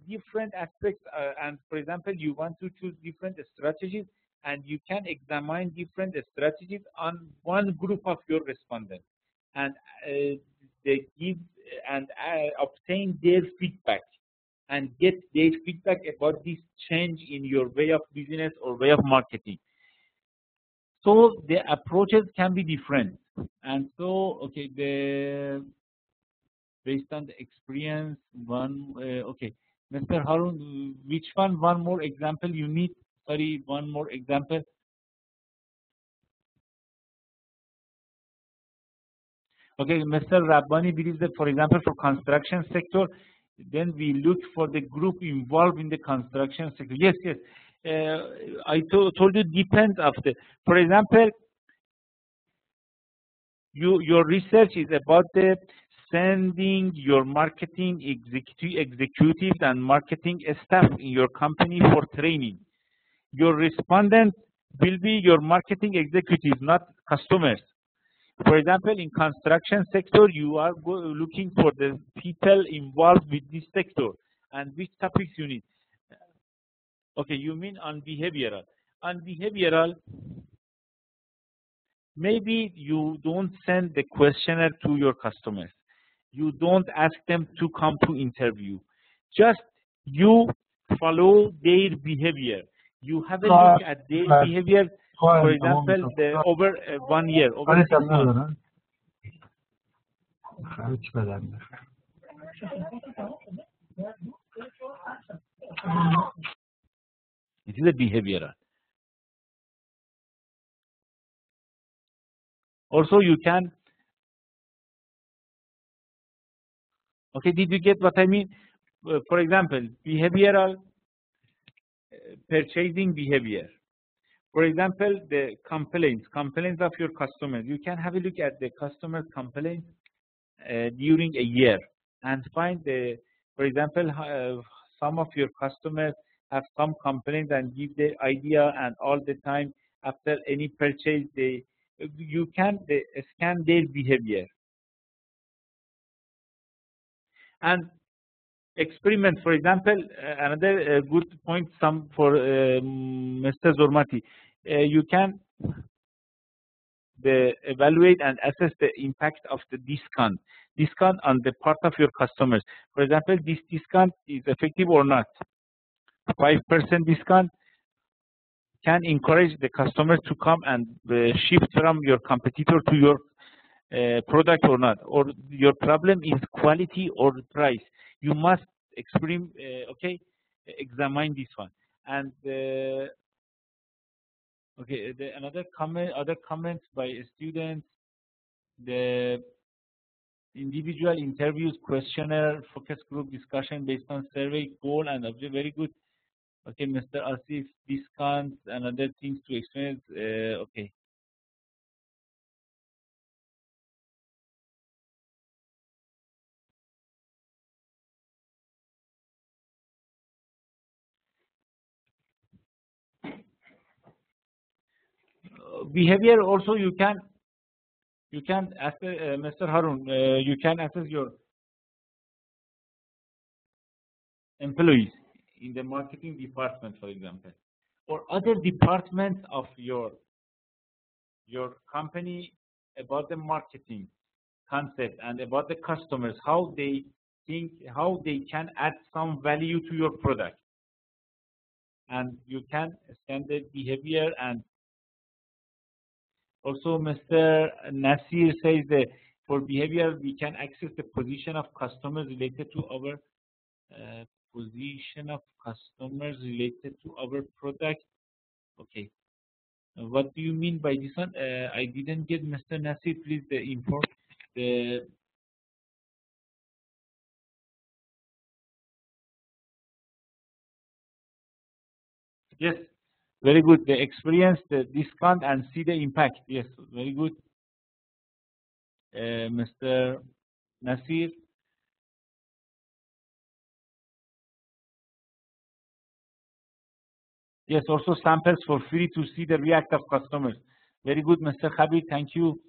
different aspects. And for example, you want to choose different strategies, and you can examine different strategies on one group of your respondents, and they give and obtain their feedback, and get their feedback about this change in your way of business or way of marketing. So the approaches can be different. And so, okay, based on the experience, okay, Mr. Harun, which one more example you need? Sorry, one more example. Okay, Mr. Rabbani believes that, for example, for construction sector, then we look for the group involved in the construction sector. Yes. I told you depends of the. For example, your research is about the sending your marketing executives and marketing staff in your company for training. Your respondents will be your marketing executives, not customers. For example, in construction sector, you are looking for the people involved with this sector and which topics you need. Okay, you mean on behavioral. On behavioral, maybe you don't send the questionnaire to your customers. You don't ask them to come to interview. Just you follow their behavior. You have a look at their behavior. For example, over 1 year, over 6 months. It is a behavioral. Also, you can. Okay, did you get what I mean? For example, behavioral purchasing behavior. For example, the complaints of your customers. You can have a look at the customer complaints during a year and find for example, some of your customers have some complaints and give the idea, and all the time after any purchase, you can scan their behavior. And experiment, for example, another good point for Mr. Zormati, you can evaluate and assess the impact of the discount on the part of your customers. For example, this discount is effective or not. 5% discount can encourage the customers to come and shift from your competitor to your product or not, or your problem is quality or price. You must okay, examine this one. And okay, another comment, other comments by students, the individual interviews, questionnaire, focus group discussion based on survey goal and object. Very good. Okay, Mr. Asif, discounts and other things to explain. Okay. Behavior also you can assess, Mr. Harun, you can assess your employees in the marketing department, for example, or other departments of your company about the marketing concept and about the customers, how they think, how they can add some value to your product. And you can send the behavior. And also Mr. Nasir says that for behavior, we can access the position of customers related to our product. Okay. What do you mean by this one? I didn't get, Mr. Nasir, please inform the. Yes, very good. The experience, the discount, and see the impact. Yes, very good. Mr. Nasir. Yes, also samples for free to see the react of customers. Very good, Mr. Khabir. Thank you.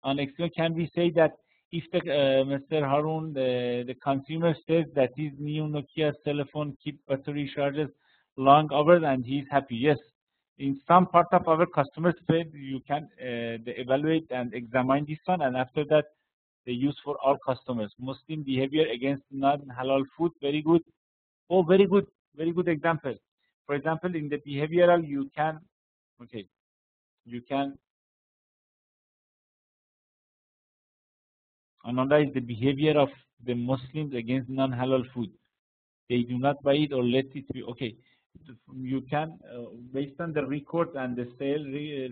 On experience, can we say that if the Mr. Harun, the consumer says that his new Nokia cell phone keep battery charges long hours and he's happy? Yes. In some part of our customers page, you can they evaluate and examine this one, and after that, they use for all customers. Muslim behavior against non-halal food. Very good. Oh, very good. Very good example. For example, in the behavioral, you can, okay, you can analyze the behavior of the Muslims against non-halal food. They do not buy it or let it be. Okay, you can, based on the record and the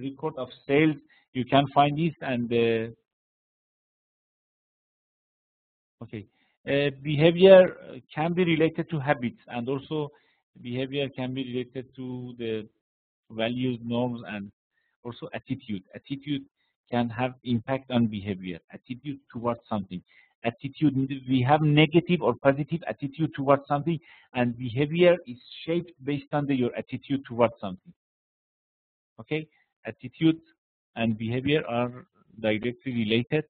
record of sales, you can find this. And okay, behavior can be related to habits, and also behavior can be related to the values, norms, and also attitude. Attitude can have impact on behavior. Attitude towards something. Attitude, we have negative or positive attitude towards something, and behavior is shaped based on your attitude towards something. Okay, attitude and behavior are directly related.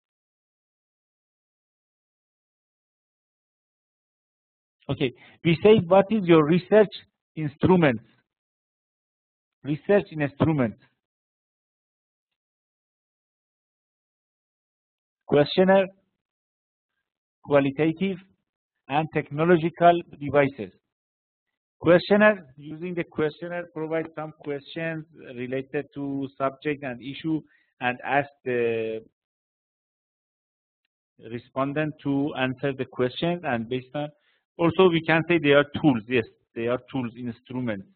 Okay, we say, what is your research instruments? Research instruments. Questionnaire, qualitative, and technological devices. Questionnaire, using the questionnaire, provide some questions related to subject and issue and ask the respondent to answer the questions, and based on, also we can say they are tools. Yes, they are tools, instruments,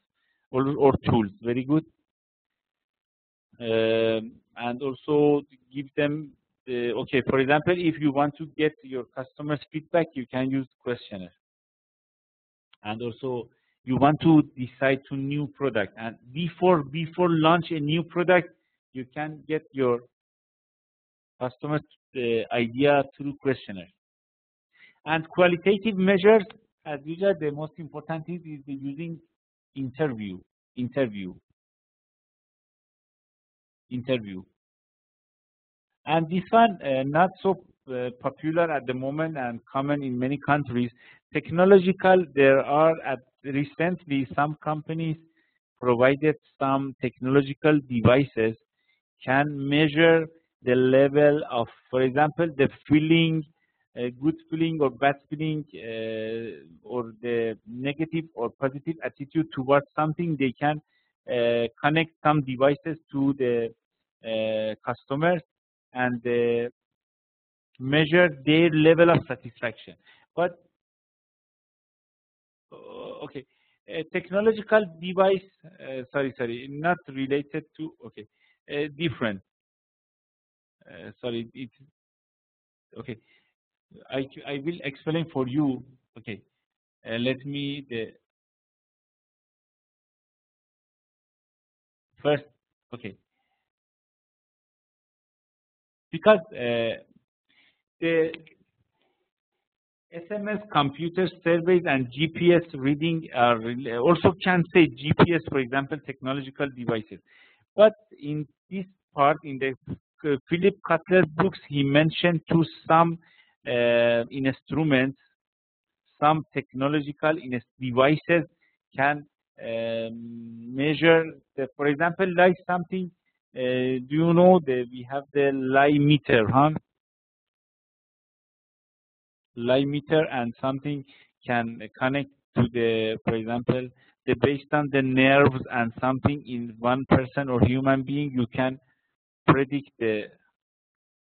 or tools. Very good. And also give them, okay, for example, if you want to get your customers' feedback, you can use questionnaire. And also you want to decide to new product, and before launch a new product, you can get your customers' idea through questionnaire. And qualitative measures, as usual, the most important is using interview. And this one not so popular at the moment and common in many countries. Technological, there are recently some companies provided some technological devices can measure the level of, for example, the feeling, good feeling or bad feeling, or the negative or positive attitude towards something. They can connect some devices to the customers, and measure their level of satisfaction. But okay, a technological device, sorry, not related to, okay, different. Sorry, it's okay. I will explain for you. Okay, let me first. Okay, because the SMS, computer surveys, and GPS reading are also can say GPS, for example, technological devices. But in this part, in the Philip Kotler books, he mentioned to some instruments, some technological devices can measure, for example, like something. Do you know that we have the lie meter, huh? Lie meter, and something can connect to the, for example, based on the nerves and something in one person or human being, you can predict the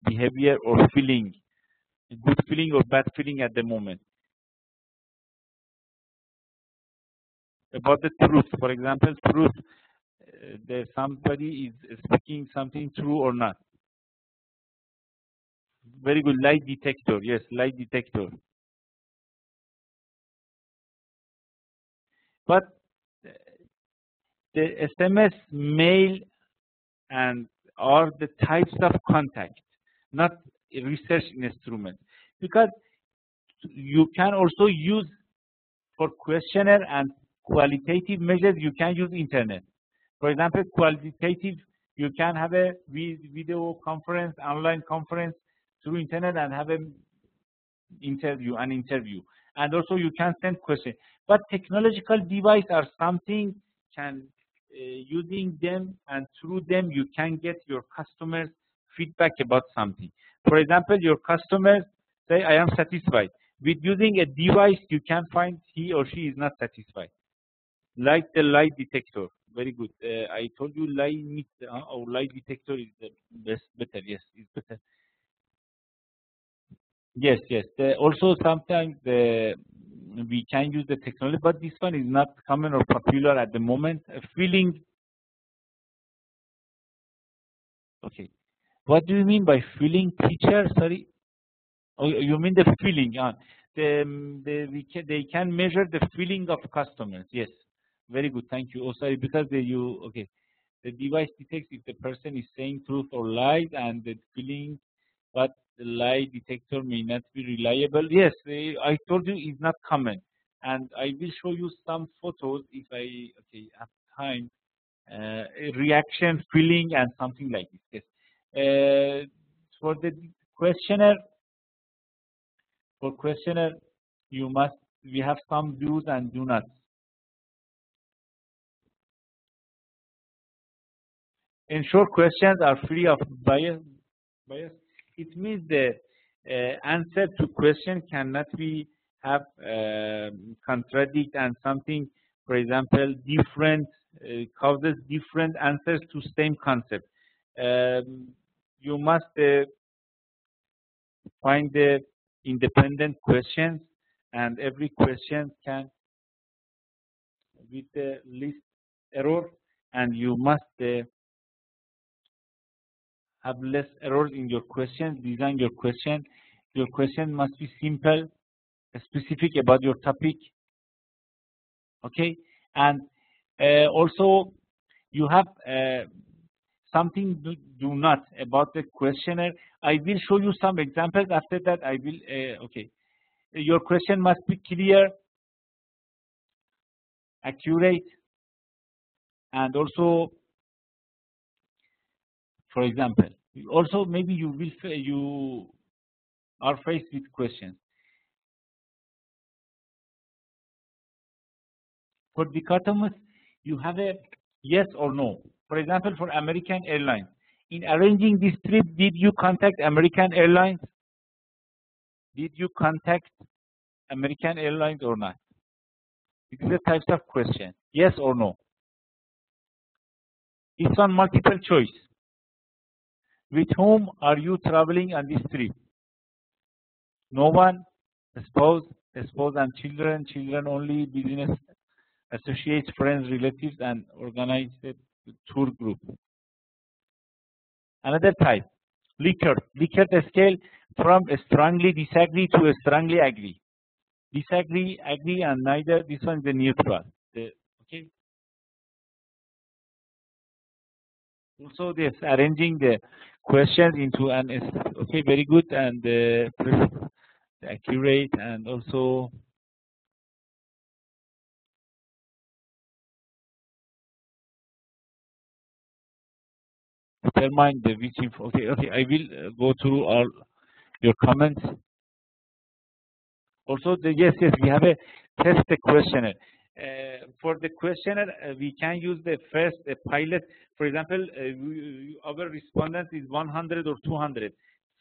behavior or feeling, good feeling or bad feeling at the moment. About the truth, for example, truth, that somebody is speaking something true or not. Very good, lie detector, yes, lie detector. But the SMS, mail, and are the types of contact, not a research instrument. Because you can also use for questionnaire and qualitative measures, you can use internet. For example, qualitative, you can have a video conference, online conference through internet and have an interview. And also you can send questions. But technological devices are something can using them, and through them you can get your customers feedback about something. For example, your customers say, I am satisfied. With using a device, you can find he or she is not satisfied. Like the lie detector. Very good. I told you lie or lie detector is the best, better. Yes, it's better. Yes. Also, sometimes we can use the technology, but this one is not common or popular at the moment. Feeling. Okay. What do you mean by feeling, teacher? Sorry. Oh, you mean the feeling? They can measure the feeling of customers. Yes. Very good. Thank you. Oh, sorry, because okay. The device detects if the person is saying truth or lies, and the feeling, but the lie detector may not be reliable. Yes, I told you it's not common, and I will show you some photos if I have time. Reaction, feeling, and something like this. Yes. For the questionnaire, we have some do's and do nots. Ensure questions are free of bias. It means the answer to question cannot be contradict, and something, for example, different causes different answers to same concept. You must find the independent questions, and every question can with the least error, and you must have less errors in your question. Design your question. Your question must be simple, specific about your topic. Okay, and also you have something do not about the questionnaire. I will show you some examples. After that, I will. Okay, your question must be clear, accurate, and also, for example, also maybe you are faced with questions. For dichotomous, you have a yes or no. For example, for American Airlines, in arranging this trip, did you contact American Airlines? Did you contact American Airlines or not? It is a types of question, yes or no. It's on multiple choice. With whom are you traveling on this trip? No one. Spouse and children. Children only. Business associates, friends, relatives, and organized tour group. Another type. Likert. Likert scale from strongly disagree to strongly agree. Disagree, agree, and neither. This one is the neutral. Okay. Also, this arranging the questions into an okay, very good, and accurate, and also determine the which info. Okay, I will go through all your comments. Also, yes, we have a test questionnaire. For the questionnaire, we can use the first pilot. For example, our respondent is 100 or 200.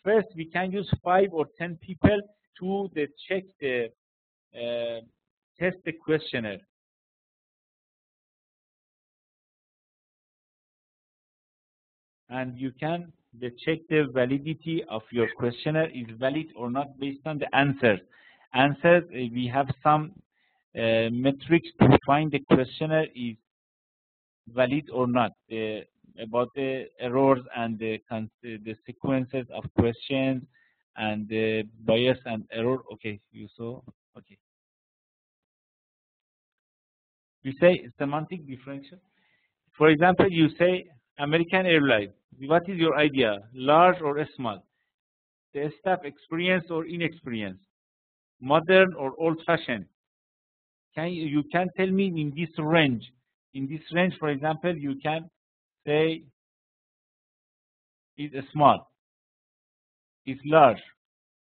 First, we can use 5 or 10 people to check the test the questionnaire. And you can check the validity of your questionnaire is valid or not based on the answers. Answers, we have some metrics to find the questionnaire is valid or not, about the errors and the sequences of questions and the bias and error. Okay, you saw. Okay. You say semantic differential. For example, you say American Airlines. What is your idea? Large or small? The staff experienced or inexperienced? Modern or old-fashioned? You can tell me in this range. In this range, for example, you can say is small, is large,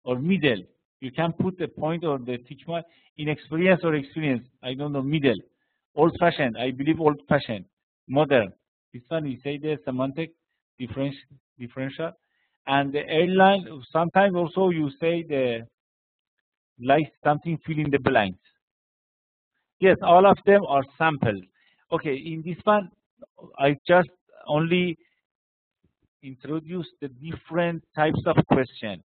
or middle. You can put a point or the tick mark. Inexperienced or experienced? I don't know. Middle. Old-fashioned? I believe old-fashioned. Modern. This one we say the semantic differential. And the airline, sometimes also you say the like something fill in the blanks. Yes, all of them are samples. Okay, in this one, I just only introduce the different types of question.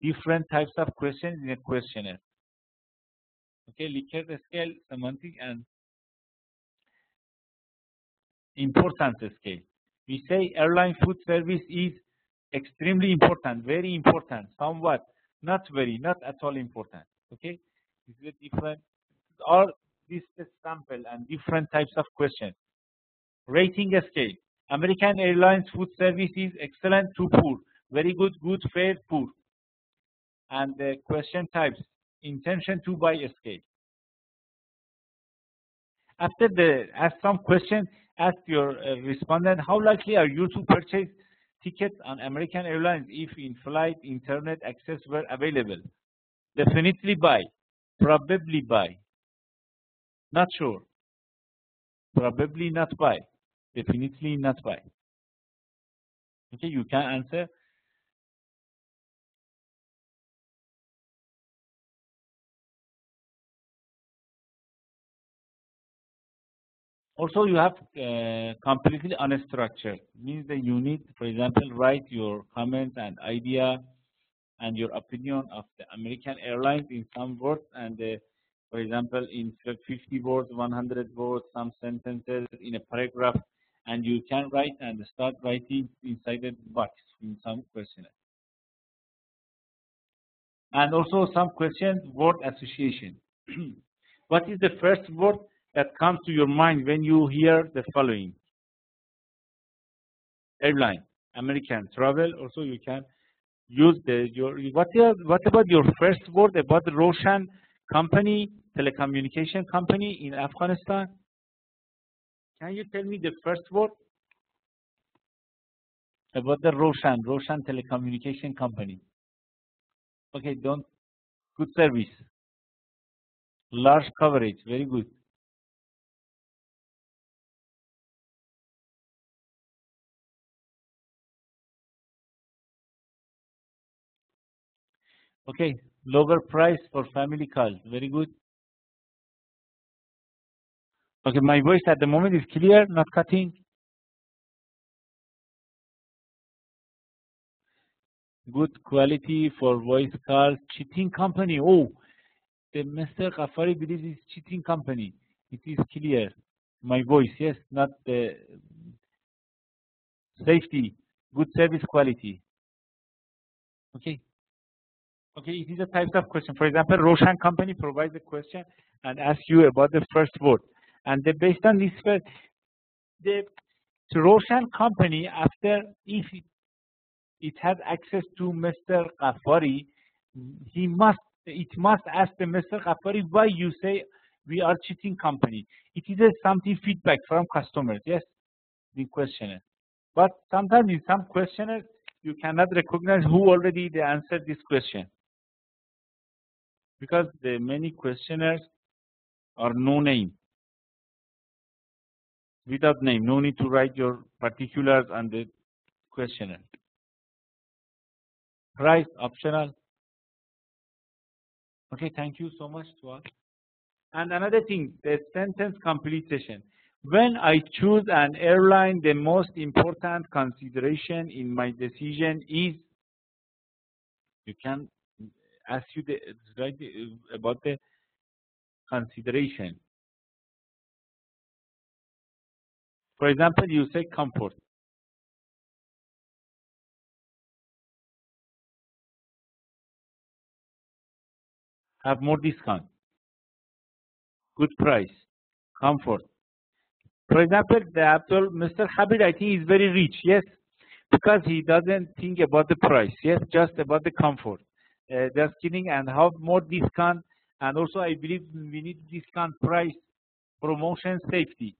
Different types of questions in a questionnaire. Okay, Likert scale, semantic, and importance scale. We say airline food service is extremely important, very important, somewhat, not very, not at all important. Okay, this is a different, all this is sample and different types of questions. Rating scale. American Airlines food service is excellent to poor, very good, good, fair, poor. And the question types, intention to buy scale. After ask some question, ask your respondent, how likely are you to purchase tickets on American Airlines if in-flight internet access were available? Definitely buy, probably buy, not sure, probably not buy, definitely not buy. Okay, you can answer. Also, you have completely unstructured. Means that you need, for example, write your comments and idea and your opinion of the American Airlines in some words, and for example, in 50 words, 100 words, some sentences in a paragraph, and you can write and start writing inside the box in some questionnaire. And also some questions, word association. What is the first word that comes to your mind when you hear the following? Airline, American, travel. Also, you can use what about your first word about the Roshan company, telecommunication company in Afghanistan? Can you tell me the first word about the Roshan telecommunication company? Okay, good service, large coverage, very good. Okay, lower price for family calls, very good. Okay, my voice at the moment is clear, not cutting. Good quality for voice calls. Cheating company. Oh, the Mr. Ghaffari believes it's cheating company. It is clear. My voice, yes, not the safety. Good service quality. Okay. Okay, it is a type of question. For example, Roshan company provides a question and asks you about the first word. And based on this first, the Roshan company, after if it has access to Mr. Ghaffari, it must ask the Mr. Ghaffari why you say we are cheating company. It is something feedback from customers, yes, the questionnaire. But sometimes in some questionnaires you cannot recognize who already they answered this question, because the many questionnaires are no name, without name. No need to write your particulars on the questionnaire. Price optional. Okay, thank you so much to all. And another thing, the sentence completion. When I choose an airline, the most important consideration in my decision is, you can ask you about the consideration. For example, you say comfort. Have more discount. Good price. Comfort. For example, the actual Mr. Habib, I think, is very rich, yes, because he doesn't think about the price, yes, just about the comfort. Just kidding, and have more discount. And also, I believe we need discount, price, promotion, safety.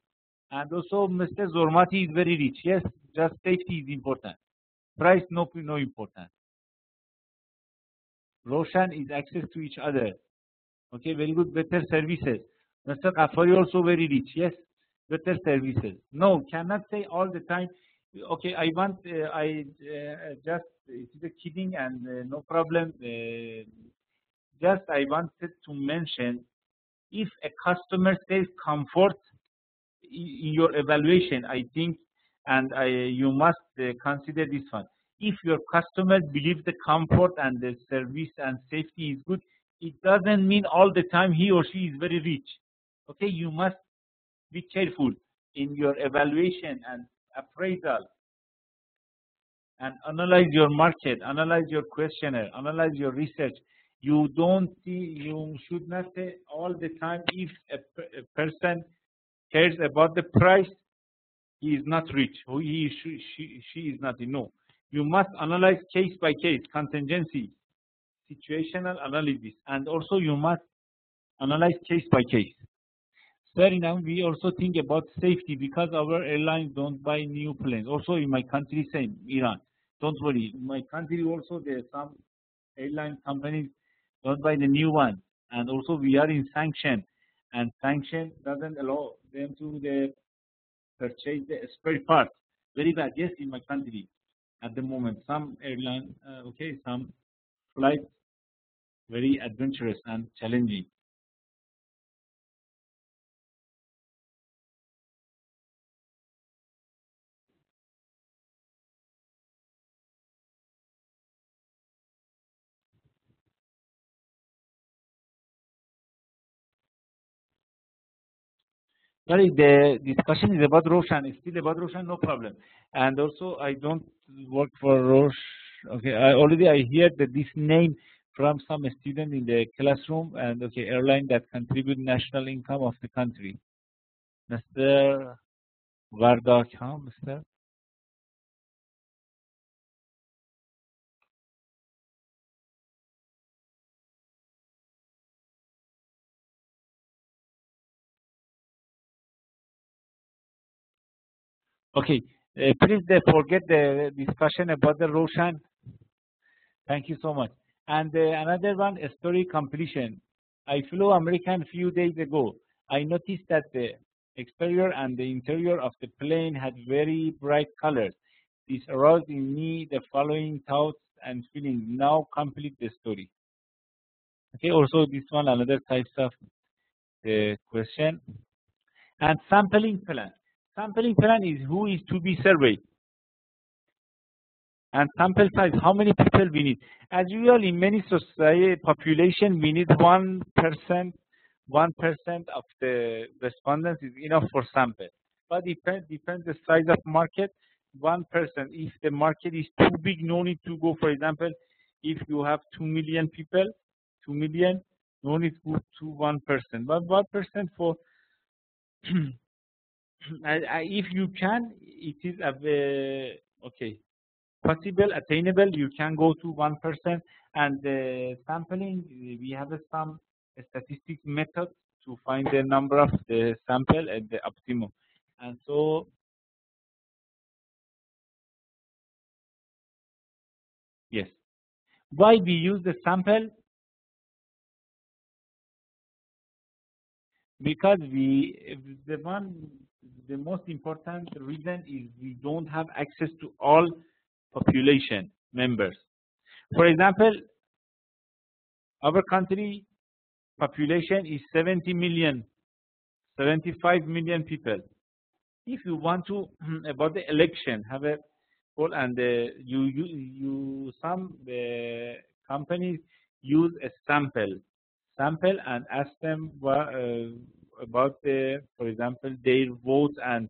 And also, Mr. Zormati is very rich, yes, just safety is important. Price, no important. Roshan is access to each other. Okay, very good, better services. Mr. Ghaffari also very rich, yes, better services. No, cannot say all the time. Okay, I want, just, it is a kidding and no problem. Just I wanted to mention, if a customer says comfort in your evaluation, I think, and you must consider this one. If your customer believes the comfort and the service and safety is good, it doesn't mean all the time he or she is very rich. Okay, you must be careful in your evaluation and appraisal, and analyze your market, analyze your questionnaire, analyze your research. You should not say all the time, if a person cares about the price, he is not rich, or she is not. No, you must analyze case by case, contingency, situational analysis, and also you must analyze case by case. Fair enough. We also think about safety, because our airlines don't buy new planes. Also in my country, same, Iran. Don't worry. In my country also, there are some airline companies don't buy the new one. And also we are in sanction, and sanction doesn't allow them to purchase the spare parts. Very bad. Yes, in my country at the moment, some airline, some flights very adventurous and challenging. Sorry, the discussion is about Roshan. It's still about Roshan, no problem. And also, I don't work for Rosh. Okay, I hear that this name from some student in the classroom, and okay, airline that contribute national income of the country. Mr. Vardak, huh, Mr. Okay, please forget the discussion about the Roshan. Thank you so much. And another one, story completion. I flew American a few days ago. I noticed that the exterior and the interior of the plane had very bright colors. This aroused in me the following thoughts and feelings. Now complete the story. Okay, also this one, another types of question. And sampling plan. Sampling plan is who is to be surveyed. And sample size, how many people we need? As usual, in many society population, we need 1%. 1% of the respondents is enough for sample. But depends the size of market. 1%. If the market is too big, no need to go. For example, if you have 2 million people, 2 million, no need to go to 1%. But 1% for if you can, it is okay. Possible, attainable, you can go to 1%, and the sampling, we have some statistics method to find the number of the sample at the optimum. And so, yes, why we use the sample? Because the most important reason is we don't have access to all population members. For example, our country population is 70 million, 75 million people. If you want to about the election, have a poll, and some companies use a sample and ask them about for example, their vote and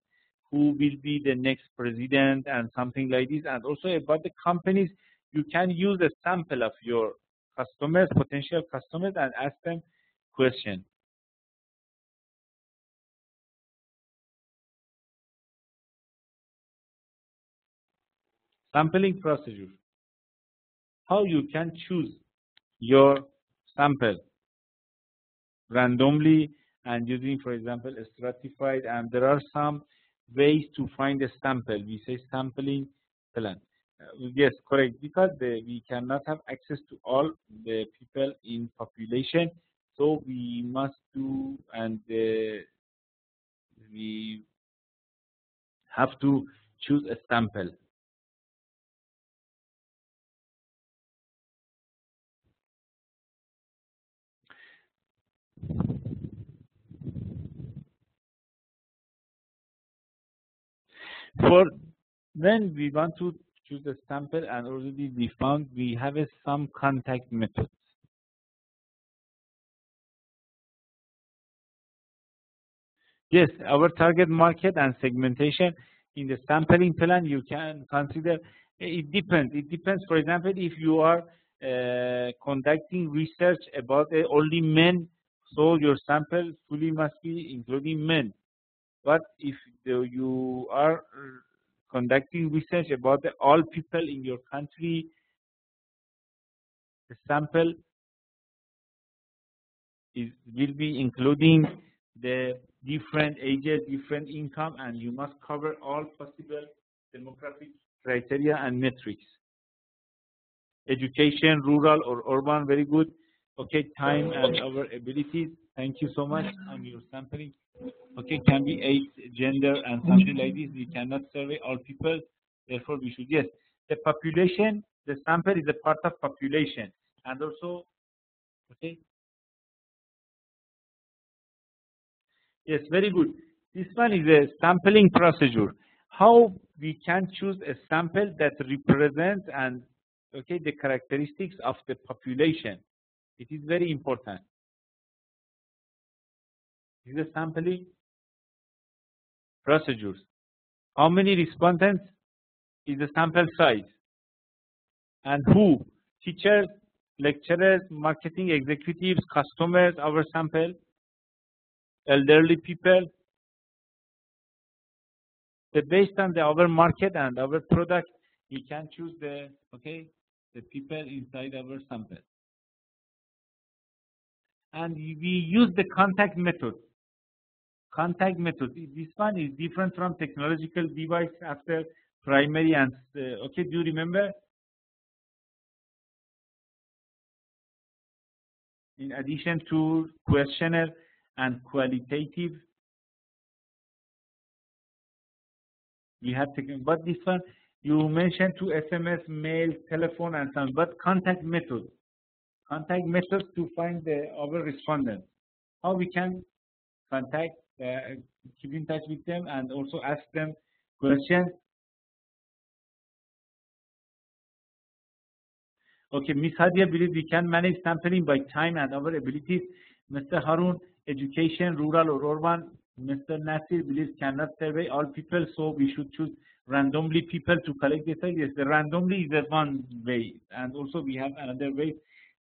who will be the next president and something like this, and also about the companies. You can use a sample of your customers, potential customers, and ask them questions. Sampling procedure. How you can choose your sample randomly and using, for example, a stratified, and there are some ways to find a sample. We say sampling plan. Yes, correct, because we cannot have access to all the people in population, so we must do, and we have to choose a sample. For when we want to choose a sample, and already we found we have some contact methods. Yes, our target market and segmentation in the sampling plan, you can consider, it depends. It depends, for example, if you are conducting research about only men, so your sample fully must be including men. But if you are conducting research about all people in your country, the sample will be including the different ages, different income, and you must cover all possible demographic criteria and metrics. Education, rural or urban, very good. Okay, time and our abilities. Thank you so much on your sampling. Okay, can be age, gender, and something like this. We cannot survey all people, therefore we should, yes. The population, the sample is a part of population, and also, okay. Yes, very good. This one is a sampling procedure. How we can choose a sample that represents and okay the characteristics of the population. It is very important. This is a sampling procedures. How many respondents is the sample size? And who? Teachers, lecturers, marketing executives, customers, our sample, elderly people. So based on our market and our product, we can choose the people inside our sample. And we use the contact method. Contact method. This one is different from technological device after primary and okay. Do you remember? In addition to questionnaire and qualitative, we have taken. But this one you mentioned to SMS, mail, telephone, and so on. But contact method. Contact methods to find our respondents. How we can contact, keep in touch with them, and also ask them questions. Okay, Ms. Hadia believes we can manage sampling by time and our abilities. Mr. Harun, education, rural or urban. Mr. Nasir believes cannot survey all people, so we should choose randomly people to collect data. Yes, the randomly is the one way, and also we have another way.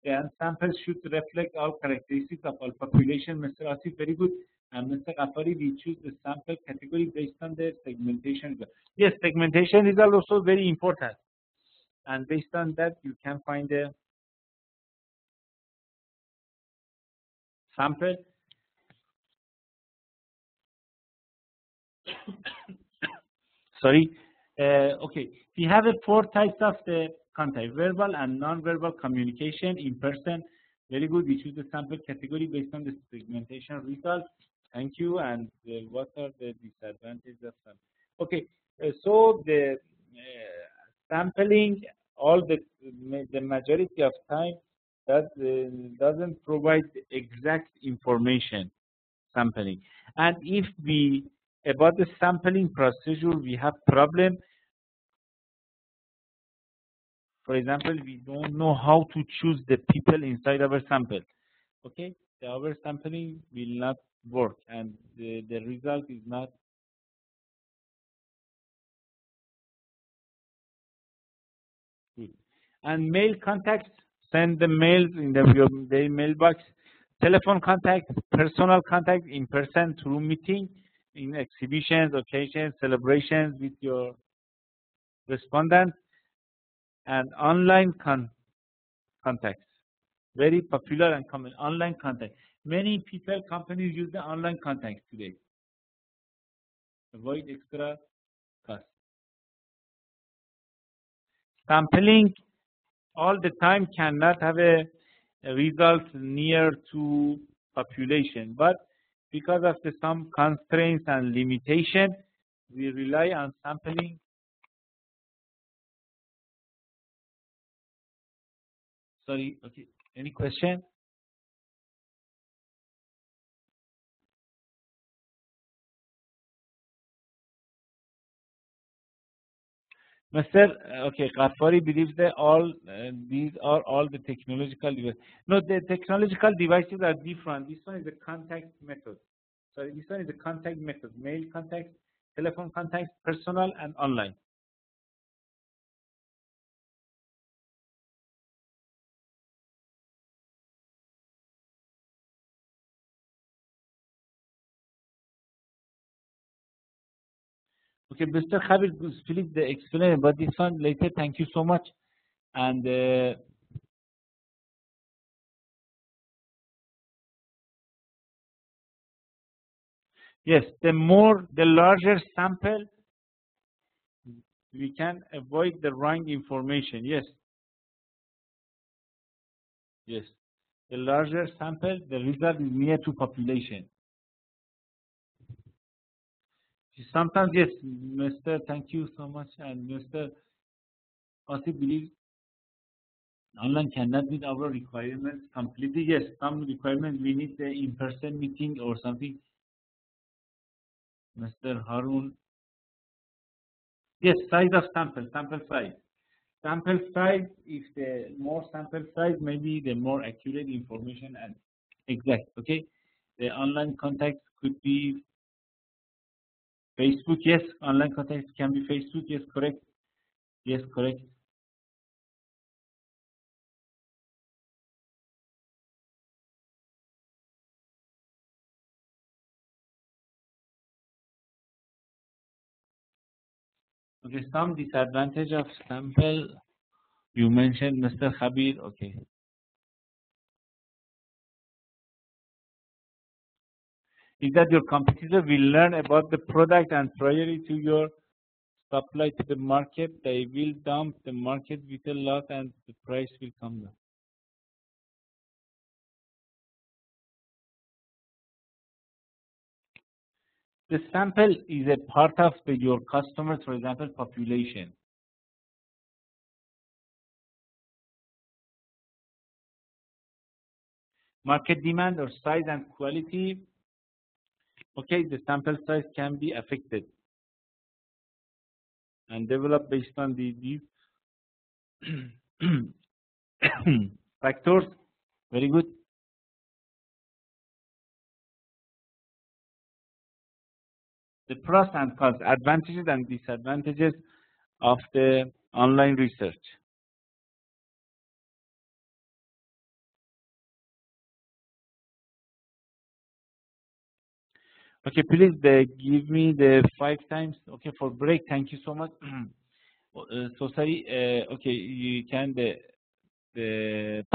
And samples should reflect all characteristics of all population. Mr. Asif, very good. And Mr. Afari, we choose the sample category based on the segmentation. Yes, segmentation is also very important. And based on that, you can find a sample. Sorry. Okay. We have 4 types of the contact: verbal and non-verbal communication in person. Very good. We choose the sample category based on the segmentation results. Thank you. And what are the disadvantages of sampling? Okay. So the sampling, all the majority of time, that doesn't provide exact information. Sampling, and if we about the sampling procedure, we have problem. For example, we don't know how to choose the people inside our sample. Okay, our sampling will not work, and the result is not good. And mail contacts, send the mails in the mailbox. Telephone contact, personal contact in person through meeting, in exhibitions, occasions, celebrations with your respondents, and online contacts. Very popular and common online contact. Many people, companies use the online contacts today. Avoid extra cost. Sampling all the time cannot have a result near to population, but because of some constraints and limitation, we rely on sampling. Sorry, okay, any question? Mr. Okay, Ghaffari believes that these are all the technological devices. No, the technological devices are different. This one is a contact method. Sorry, this one is a contact method. Mail contact, telephone contact, personal and online. Okay, Mr. Khabir, please explain about this one later. Thank you so much. And yes, the larger sample, we can avoid the wrong information. Yes. Yes. The larger sample, the result is near to population. Sometimes, yes, Mr. Thank you so much. And Mr. Asif believes online cannot meet our requirements completely. Yes, some requirements we need the in-person meeting or something. Mr. Harun. Yes, size of sample size. Sample size, if the more sample size, maybe the more accurate information and exact. Okay, the online contacts could be Facebook. Yes, online contacts can be Facebook. Yes, correct. Yes, correct. Okay, some disadvantage of sample you mentioned, Mr. Khabir. Okay. Is that your competitor will learn about the product and prior to your supply to the market, they will dump the market with a lot and the price will come down. The sample is a part of your customers, for example, population. Market demand or size and quality. Okay, the sample size can be affected and developed based on these Factors, very good. The pros and cons, advantages and disadvantages of the online research. Okay, please give me the 5 times. Okay, for break. Thank you so much. So sorry. Okay, you can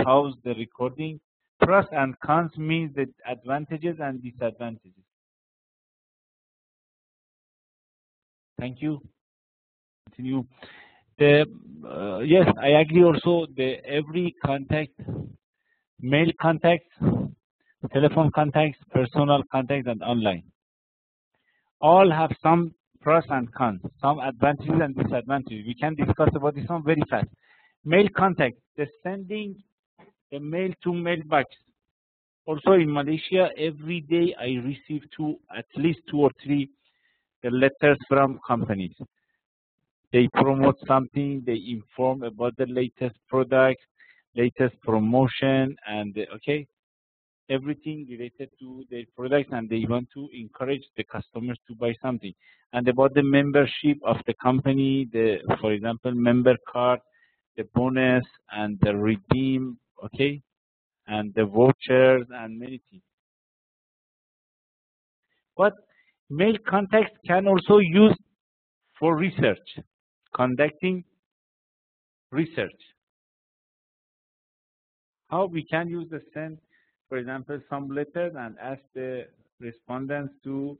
pause the recording. Pros and cons means the advantages and disadvantages. Thank you. Continue. Yes, I agree. Also, every contact, mail contacts, telephone contacts, personal contacts, and online, all have some pros and cons, some advantages and disadvantages. We can discuss about this one very fast. Mail contact, the sending the mail to mailbox. Also in Malaysia, every day I receive at least 2 or 3 letters from companies. They promote something, they inform about the latest product, latest promotion, and okay, everything related to their products, and they want to encourage the customers to buy something. And about the membership of the company, for example, member card, the bonus, and the redeem, okay, and the vouchers, and many things. But mail contacts can also use for research, conducting research. How we can use the send, for example, some letters and ask the respondents to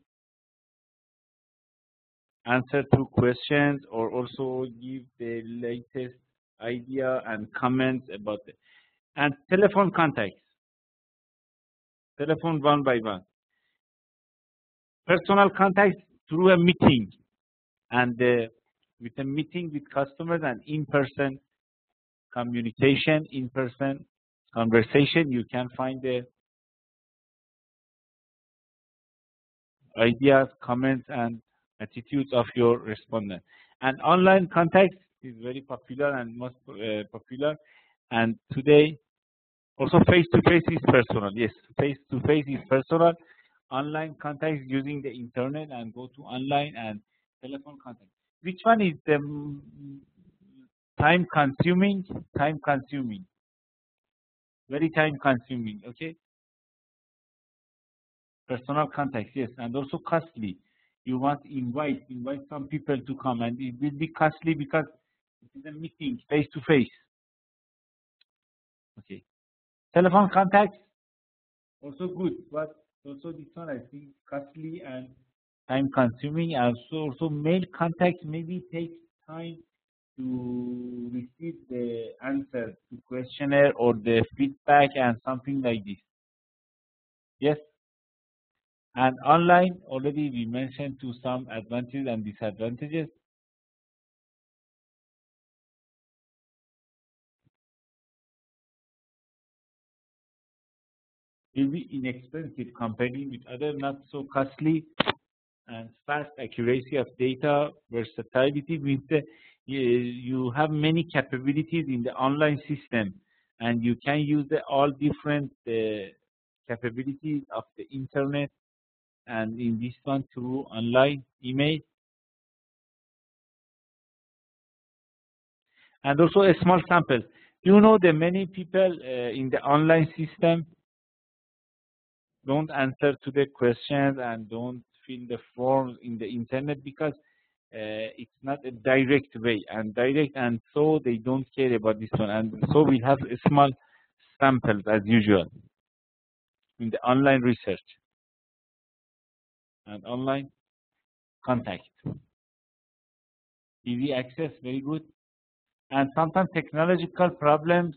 answer 2 questions, or also give the latest idea and comments about it. And telephone contacts, telephone one by one. Personal contacts through a meeting, and with a meeting with customers and in-person communication, in-person conversation, you can find the ideas, comments, and attitudes of your respondent. And online contacts is very popular and most popular. And today, also face-to-face is personal. Yes, face-to-face is personal. Online contacts using the internet and go to online, and telephone contact. Which one is the time consuming? Time consuming. Very time consuming. Okay. Personal contacts, yes, and also costly. You want to invite some people to come, and it will be costly because it is a meeting face to face. Okay. Telephone contacts also good, but also this one I think costly and time consuming. And also mail contacts maybe takes time to receive the answer to questionnaire or the feedback and something like this. Yes. And online, already we mentioned to some advantages and disadvantages. Will be inexpensive comparing with other not so costly, and fast accuracy of data, versatility means that you have many capabilities in the online system, and you can use all different capabilities of the internet, and in this one through online email, and also a small sample. You know that many people in the online system don't answer to the questions and don't fill the forms in the internet because it's not a direct way and so they don't care about this one, and so we have a small samples as usual in the online research and online contact. Easy access, very good. And sometimes technological problems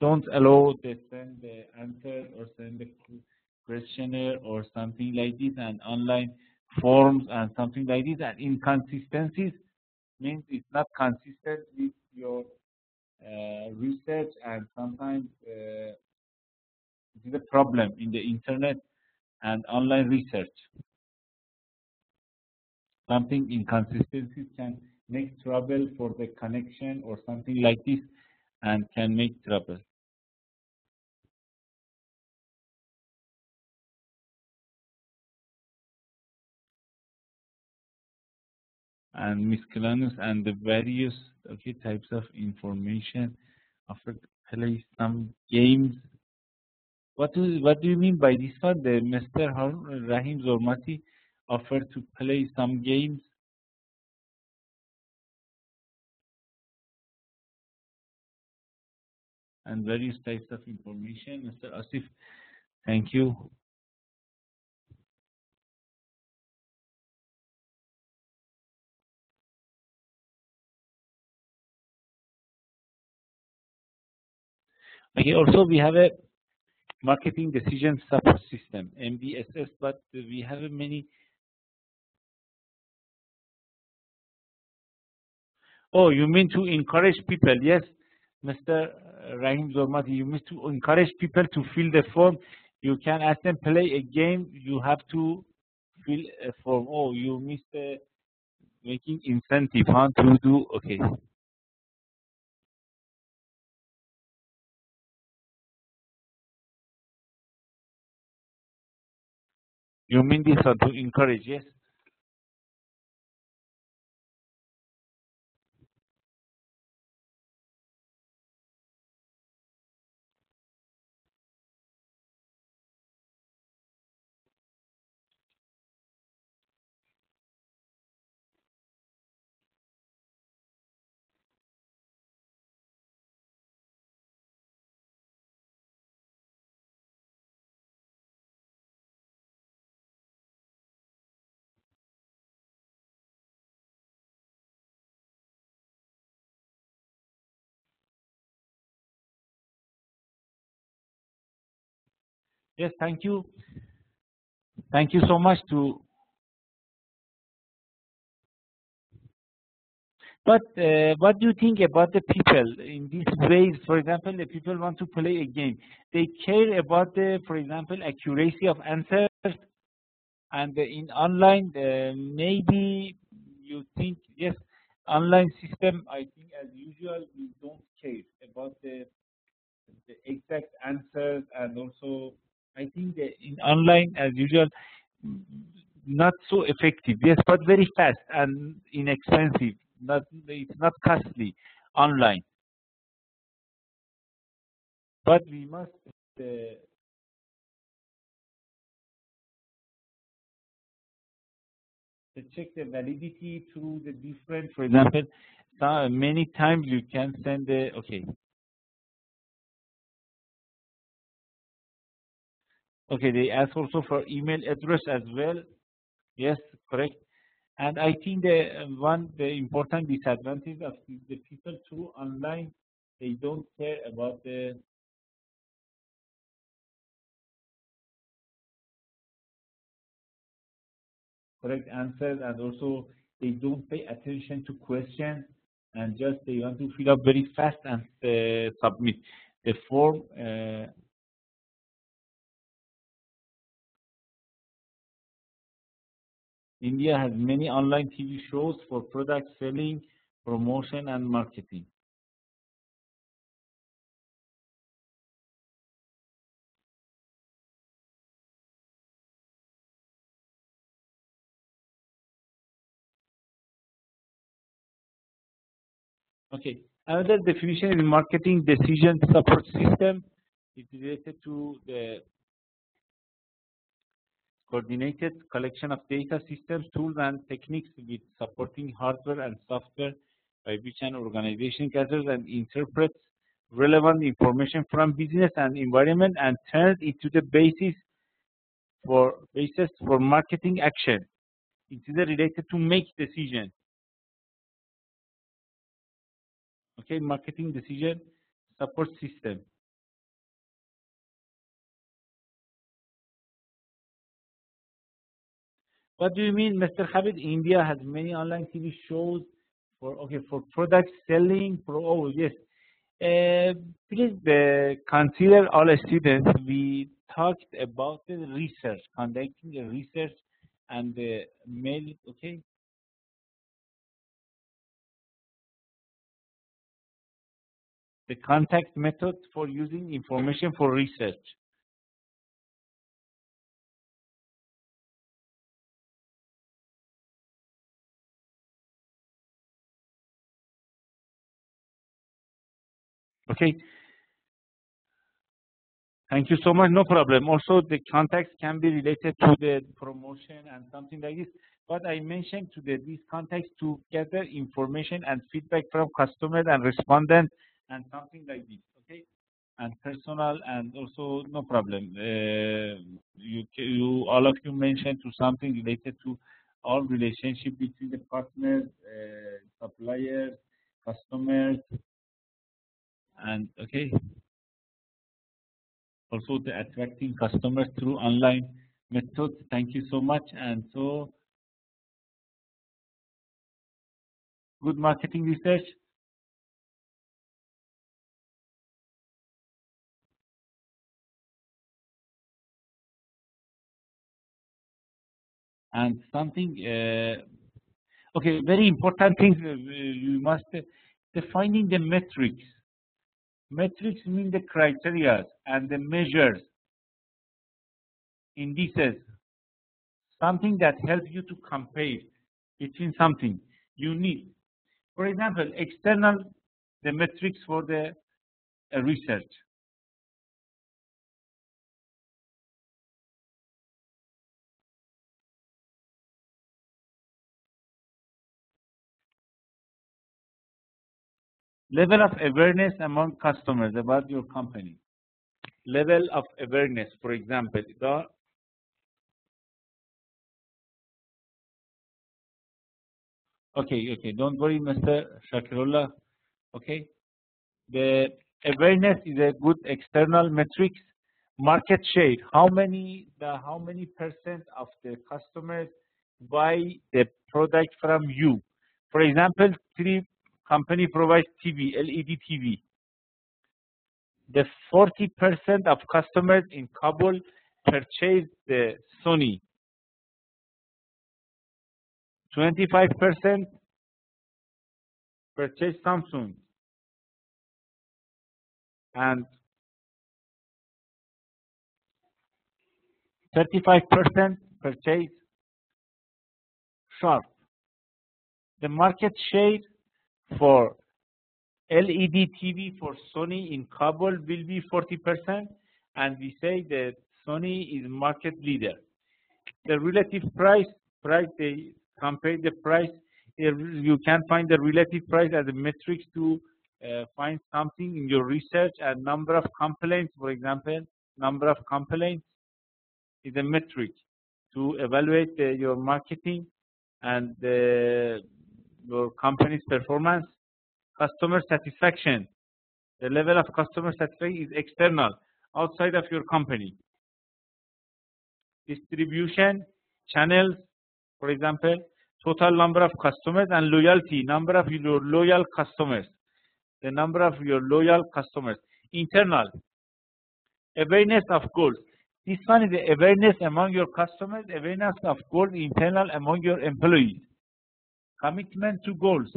don't allow they send the answer or send the questionnaire or something like this, and online forms and something like this, and inconsistencies means it's not consistent with your research, and sometimes it is a problem in the internet and online research. Something inconsistencies can make trouble for the connection or something like this, and can make trouble. And miscellaneous and the various types of information offered to play some games. What do you mean by this one? The Mr. Rahim Zormati offered to play some games. And various types of information. Mr. Asif, thank you. Okay, also we have a marketing decision support system, MBSS, but we have many. Oh, you mean to encourage people? Yes, Mr. Rahim Zormati, you mean to encourage people to fill the form. You can ask them play a game. You have to fill a form. Oh, you missed making incentive, huh? To do okay. You mean this one to encourage? Yes. Yes, thank you. Thank you so much to. But what do you think about the people in these ways? For example, the people want to play a game. They care about the, for example, accuracy of answers. And in online, maybe you think, yes, online system, I think as usual, we don't care about the exact answers. And also, I think that in online, as usual, mm, not so effective, yes, but very fast and inexpensive. It's not costly online, but we must check the validity through the different. For example, many times you can send the okay. They ask also for email address as well. Yes, correct. And I think the important disadvantage of the people through online, they don't care about the correct answers, and also they don't pay attention to questions, and just they want to fill up very fast and submit the form. India has many online TV shows for product selling, promotion, and marketing. Okay. Another definition is marketing decision support system. It's related to the coordinated collection of data systems, tools, and techniques with supporting hardware and software by which an organization gathers and interprets relevant information from business and environment and turns it to the basis for marketing action. It is related to make decisions. Okay, marketing decision support system. What do you mean, Mr. Habib? India has many online TV shows for product selling. Oh yes. Please consider all students. We talked about the research, conducting the research and the mail. Okay. the contact method for using information for research. Okay. Thank you so much. No problem. Also, the contacts can be related to the promotion and something like this. But I mentioned these contacts to gather information and feedback from customers and respondents and something like this. Okay, and personal and also no problem. You all of you mentioned to something related to all relationship between the partners, suppliers, customers, and okay. Also the attracting customers through online methods. Thank you so much. And so good marketing research. And something, okay, very important things you must defining the metrics. Metrics mean the criteria and the measures, indices, something that helps you to compare between something you need. For example, external, the metrics for the research. Level of awareness among customers about your company. Level of awareness, for example, okay, don't worry, Mr. Shakirullah. Okay, the awareness is a good external metrics. Market share, how many percent of the customers buy the product from you? For example, 3 company provides TV, LED TV. The 40% of customers in Kabul purchase the Sony. 25% purchase Samsung. And 35% purchase Sharp. The market share for LED TV for Sony in Kabul will be 40%, and we say that Sony is market leader. The relative price, they compare the price. You can find the relative price as a metric to find something in your research, and number of complaints, for example, number of complaints is a metric to evaluate your marketing and your company's performance. Customer satisfaction, the level of customer satisfaction is external, outside of your company. Distribution channels, for example, total number of customers, and loyalty, number of your loyal customers, the number of your loyal customers. Internal, awareness of goals. This one is the awareness among your customers, awareness of goals internal among your employees. Commitment to goals.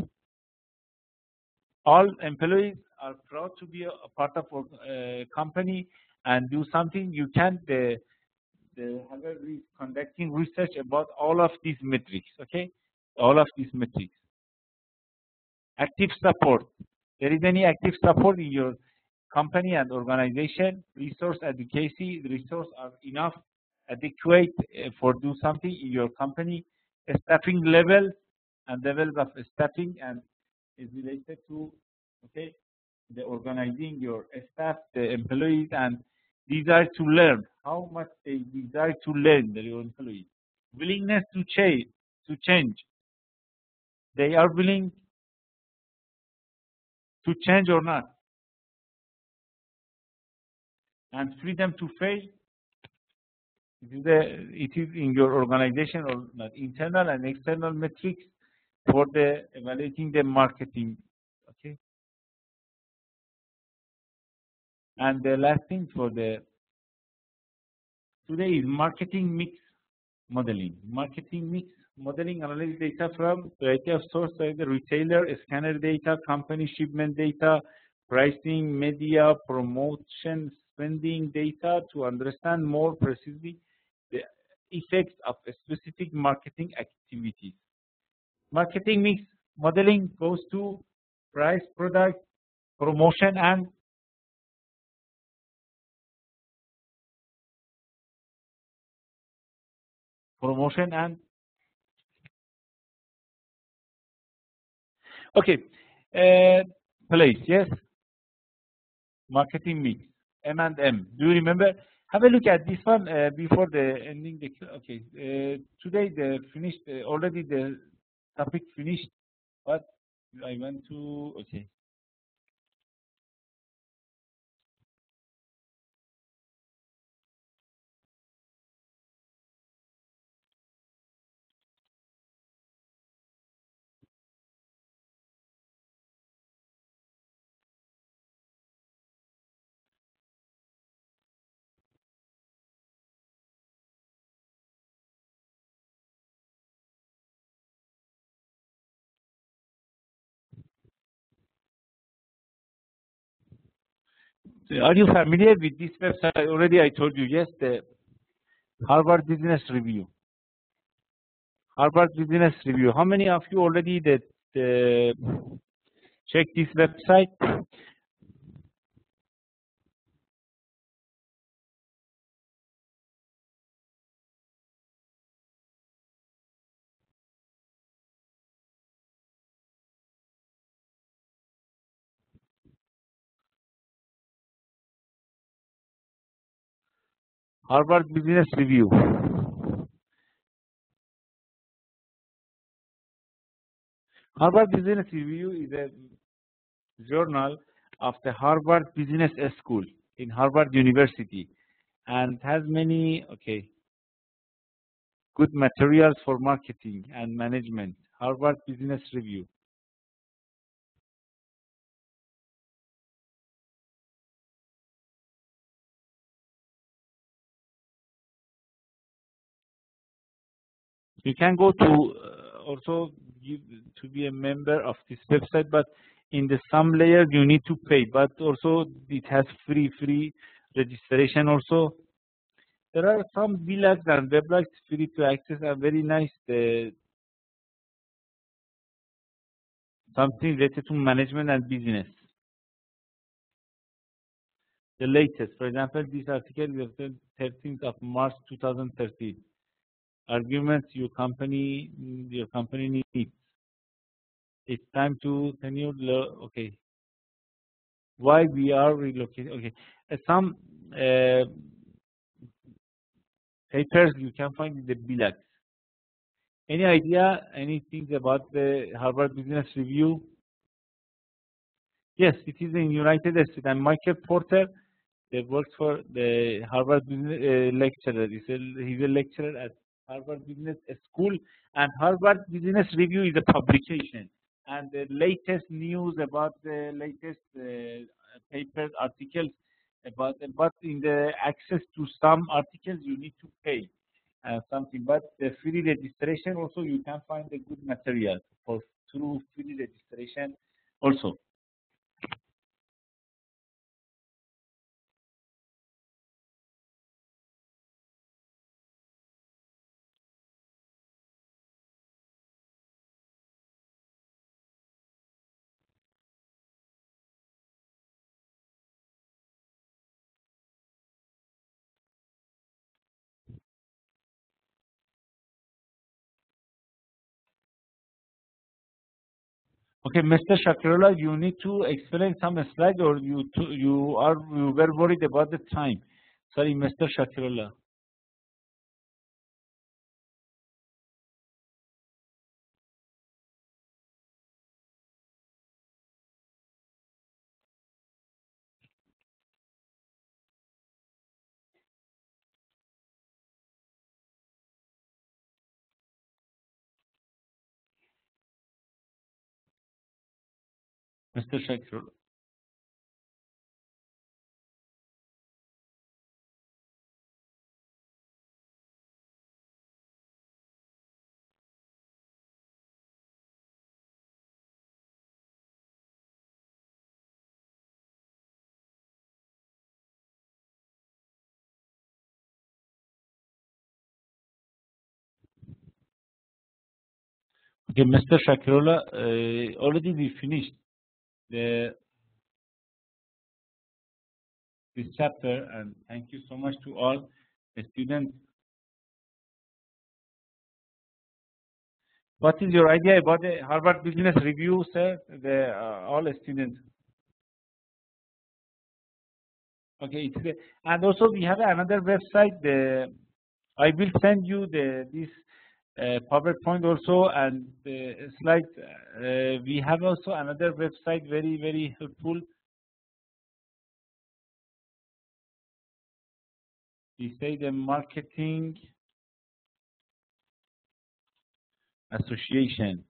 All employees are proud to be a part of a company and do something. You can conducting research about all of these metrics, okay? All of these metrics. Active support. There is any active support in your company and organization. Resource advocacy. The resources are enough, adequate for do something in your company. Staffing level and levels of staffing and is related to, okay, the organizing your staff, the employees, and desire to learn. How much they desire to learn, your employees. Willingness to change. They are willing to change or not. And freedom to fail. It is in your organization or not. Internal and external metrics for the evaluating the marketing. Okay. And the last thing for the today is marketing mix modeling. Marketing mix modeling analyze data from variety of sources, the retailer, scanner data, company shipment data, pricing, media, promotion, spending data to understand more precisely the effects of a specific marketing activities. Marketing mix modeling goes to price, product, promotion, and okay, place, yes, marketing mix, M&M. Do you remember? Have a look at this one before the ending. Okay, today the finished already the topic finished, but I went to okay. Are you familiar with this website? Already I told you, yes, the Harvard Business Review. Harvard Business Review. How many of you already that check this website? Harvard Business Review. Harvard Business Review is a journal of the Harvard Business School in Harvard University, and has many good materials for marketing and management. Harvard Business Review. You can go to also to be a member of this website, but in the some layer you need to pay. But also it has free registration. Also there are some blogs and weblogs free to access, are very nice. Something related to management and business. The latest, for example, this article is the 13th of March 2013. Arguments your company needs. It's time to tenure. Okay, why we are relocating? Okay, some papers you can find in the blog. Any idea? Anything about the Harvard Business Review? Yes, it is in United States. And Michael Porter, that works for the Harvard Business lecturer. He's a lecturer at Harvard Business School, and Harvard Business Review is a publication. And the latest news about the latest papers, articles about, but in the access to some articles you need to pay something. But the free registration also you can find a good material for through free registration also. Okay, Mr. Shakirullah, you need to explain some slides, or you were worried about the time. Sorry, Mr. Shakirullah. Mr. Shakirullah. Okay, Mr. Shakirullah, already we finished this chapter, and thank you so much to all the students. What is your idea about the Harvard Business Review, sir? All students. Okay, and also we have another website. I will send you this PowerPoint also and the slides. We have also another website, very helpful. We say the Marketing Association.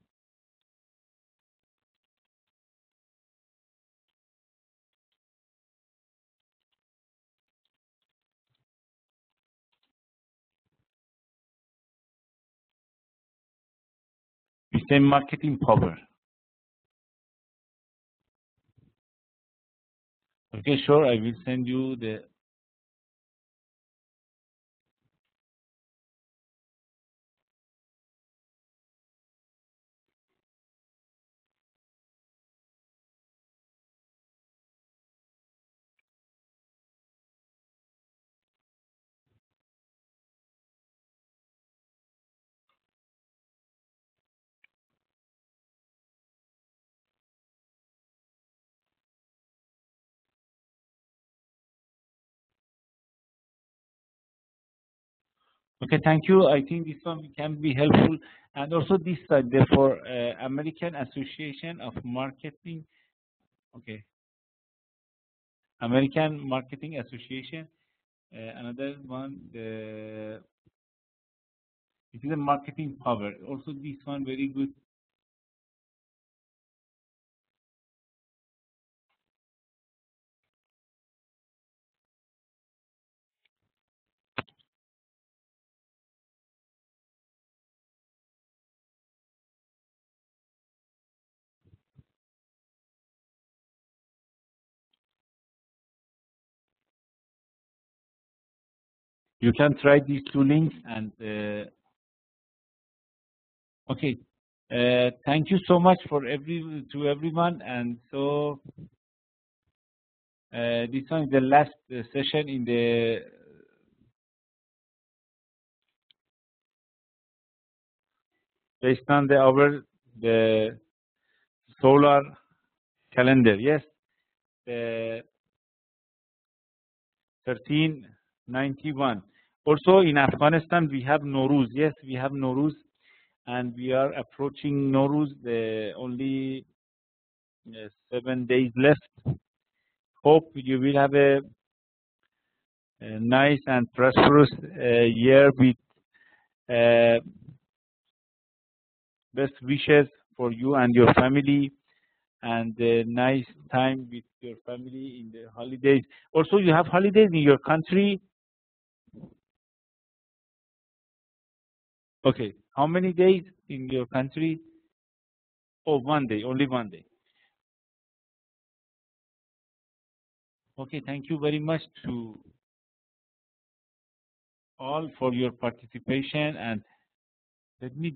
We say Marketing Power. Okay, sure. I will send you the. Okay, thank you. I think this one can be helpful, and also this side, therefore, American Association of Marketing. Okay, American Marketing Association. Another one, it is a Marketing Power. Also, this one very good. You can try these two links and. Okay. Thank you so much for everyone, and so this one is the last session in the based on the solar calendar. Yes, the 1391. Also in Afghanistan we have Nowruz. Yes, we have Nowruz, and we are approaching Nowruz. The only 7 days left. Hope you will have a nice and prosperous year with best wishes for you and your family, and a nice time with your family in the holidays. Also, you have holidays in your country. Okay, how many days in your country? Oh, 1 day, only 1 day. Okay, thank you very much to all for your participation, and let me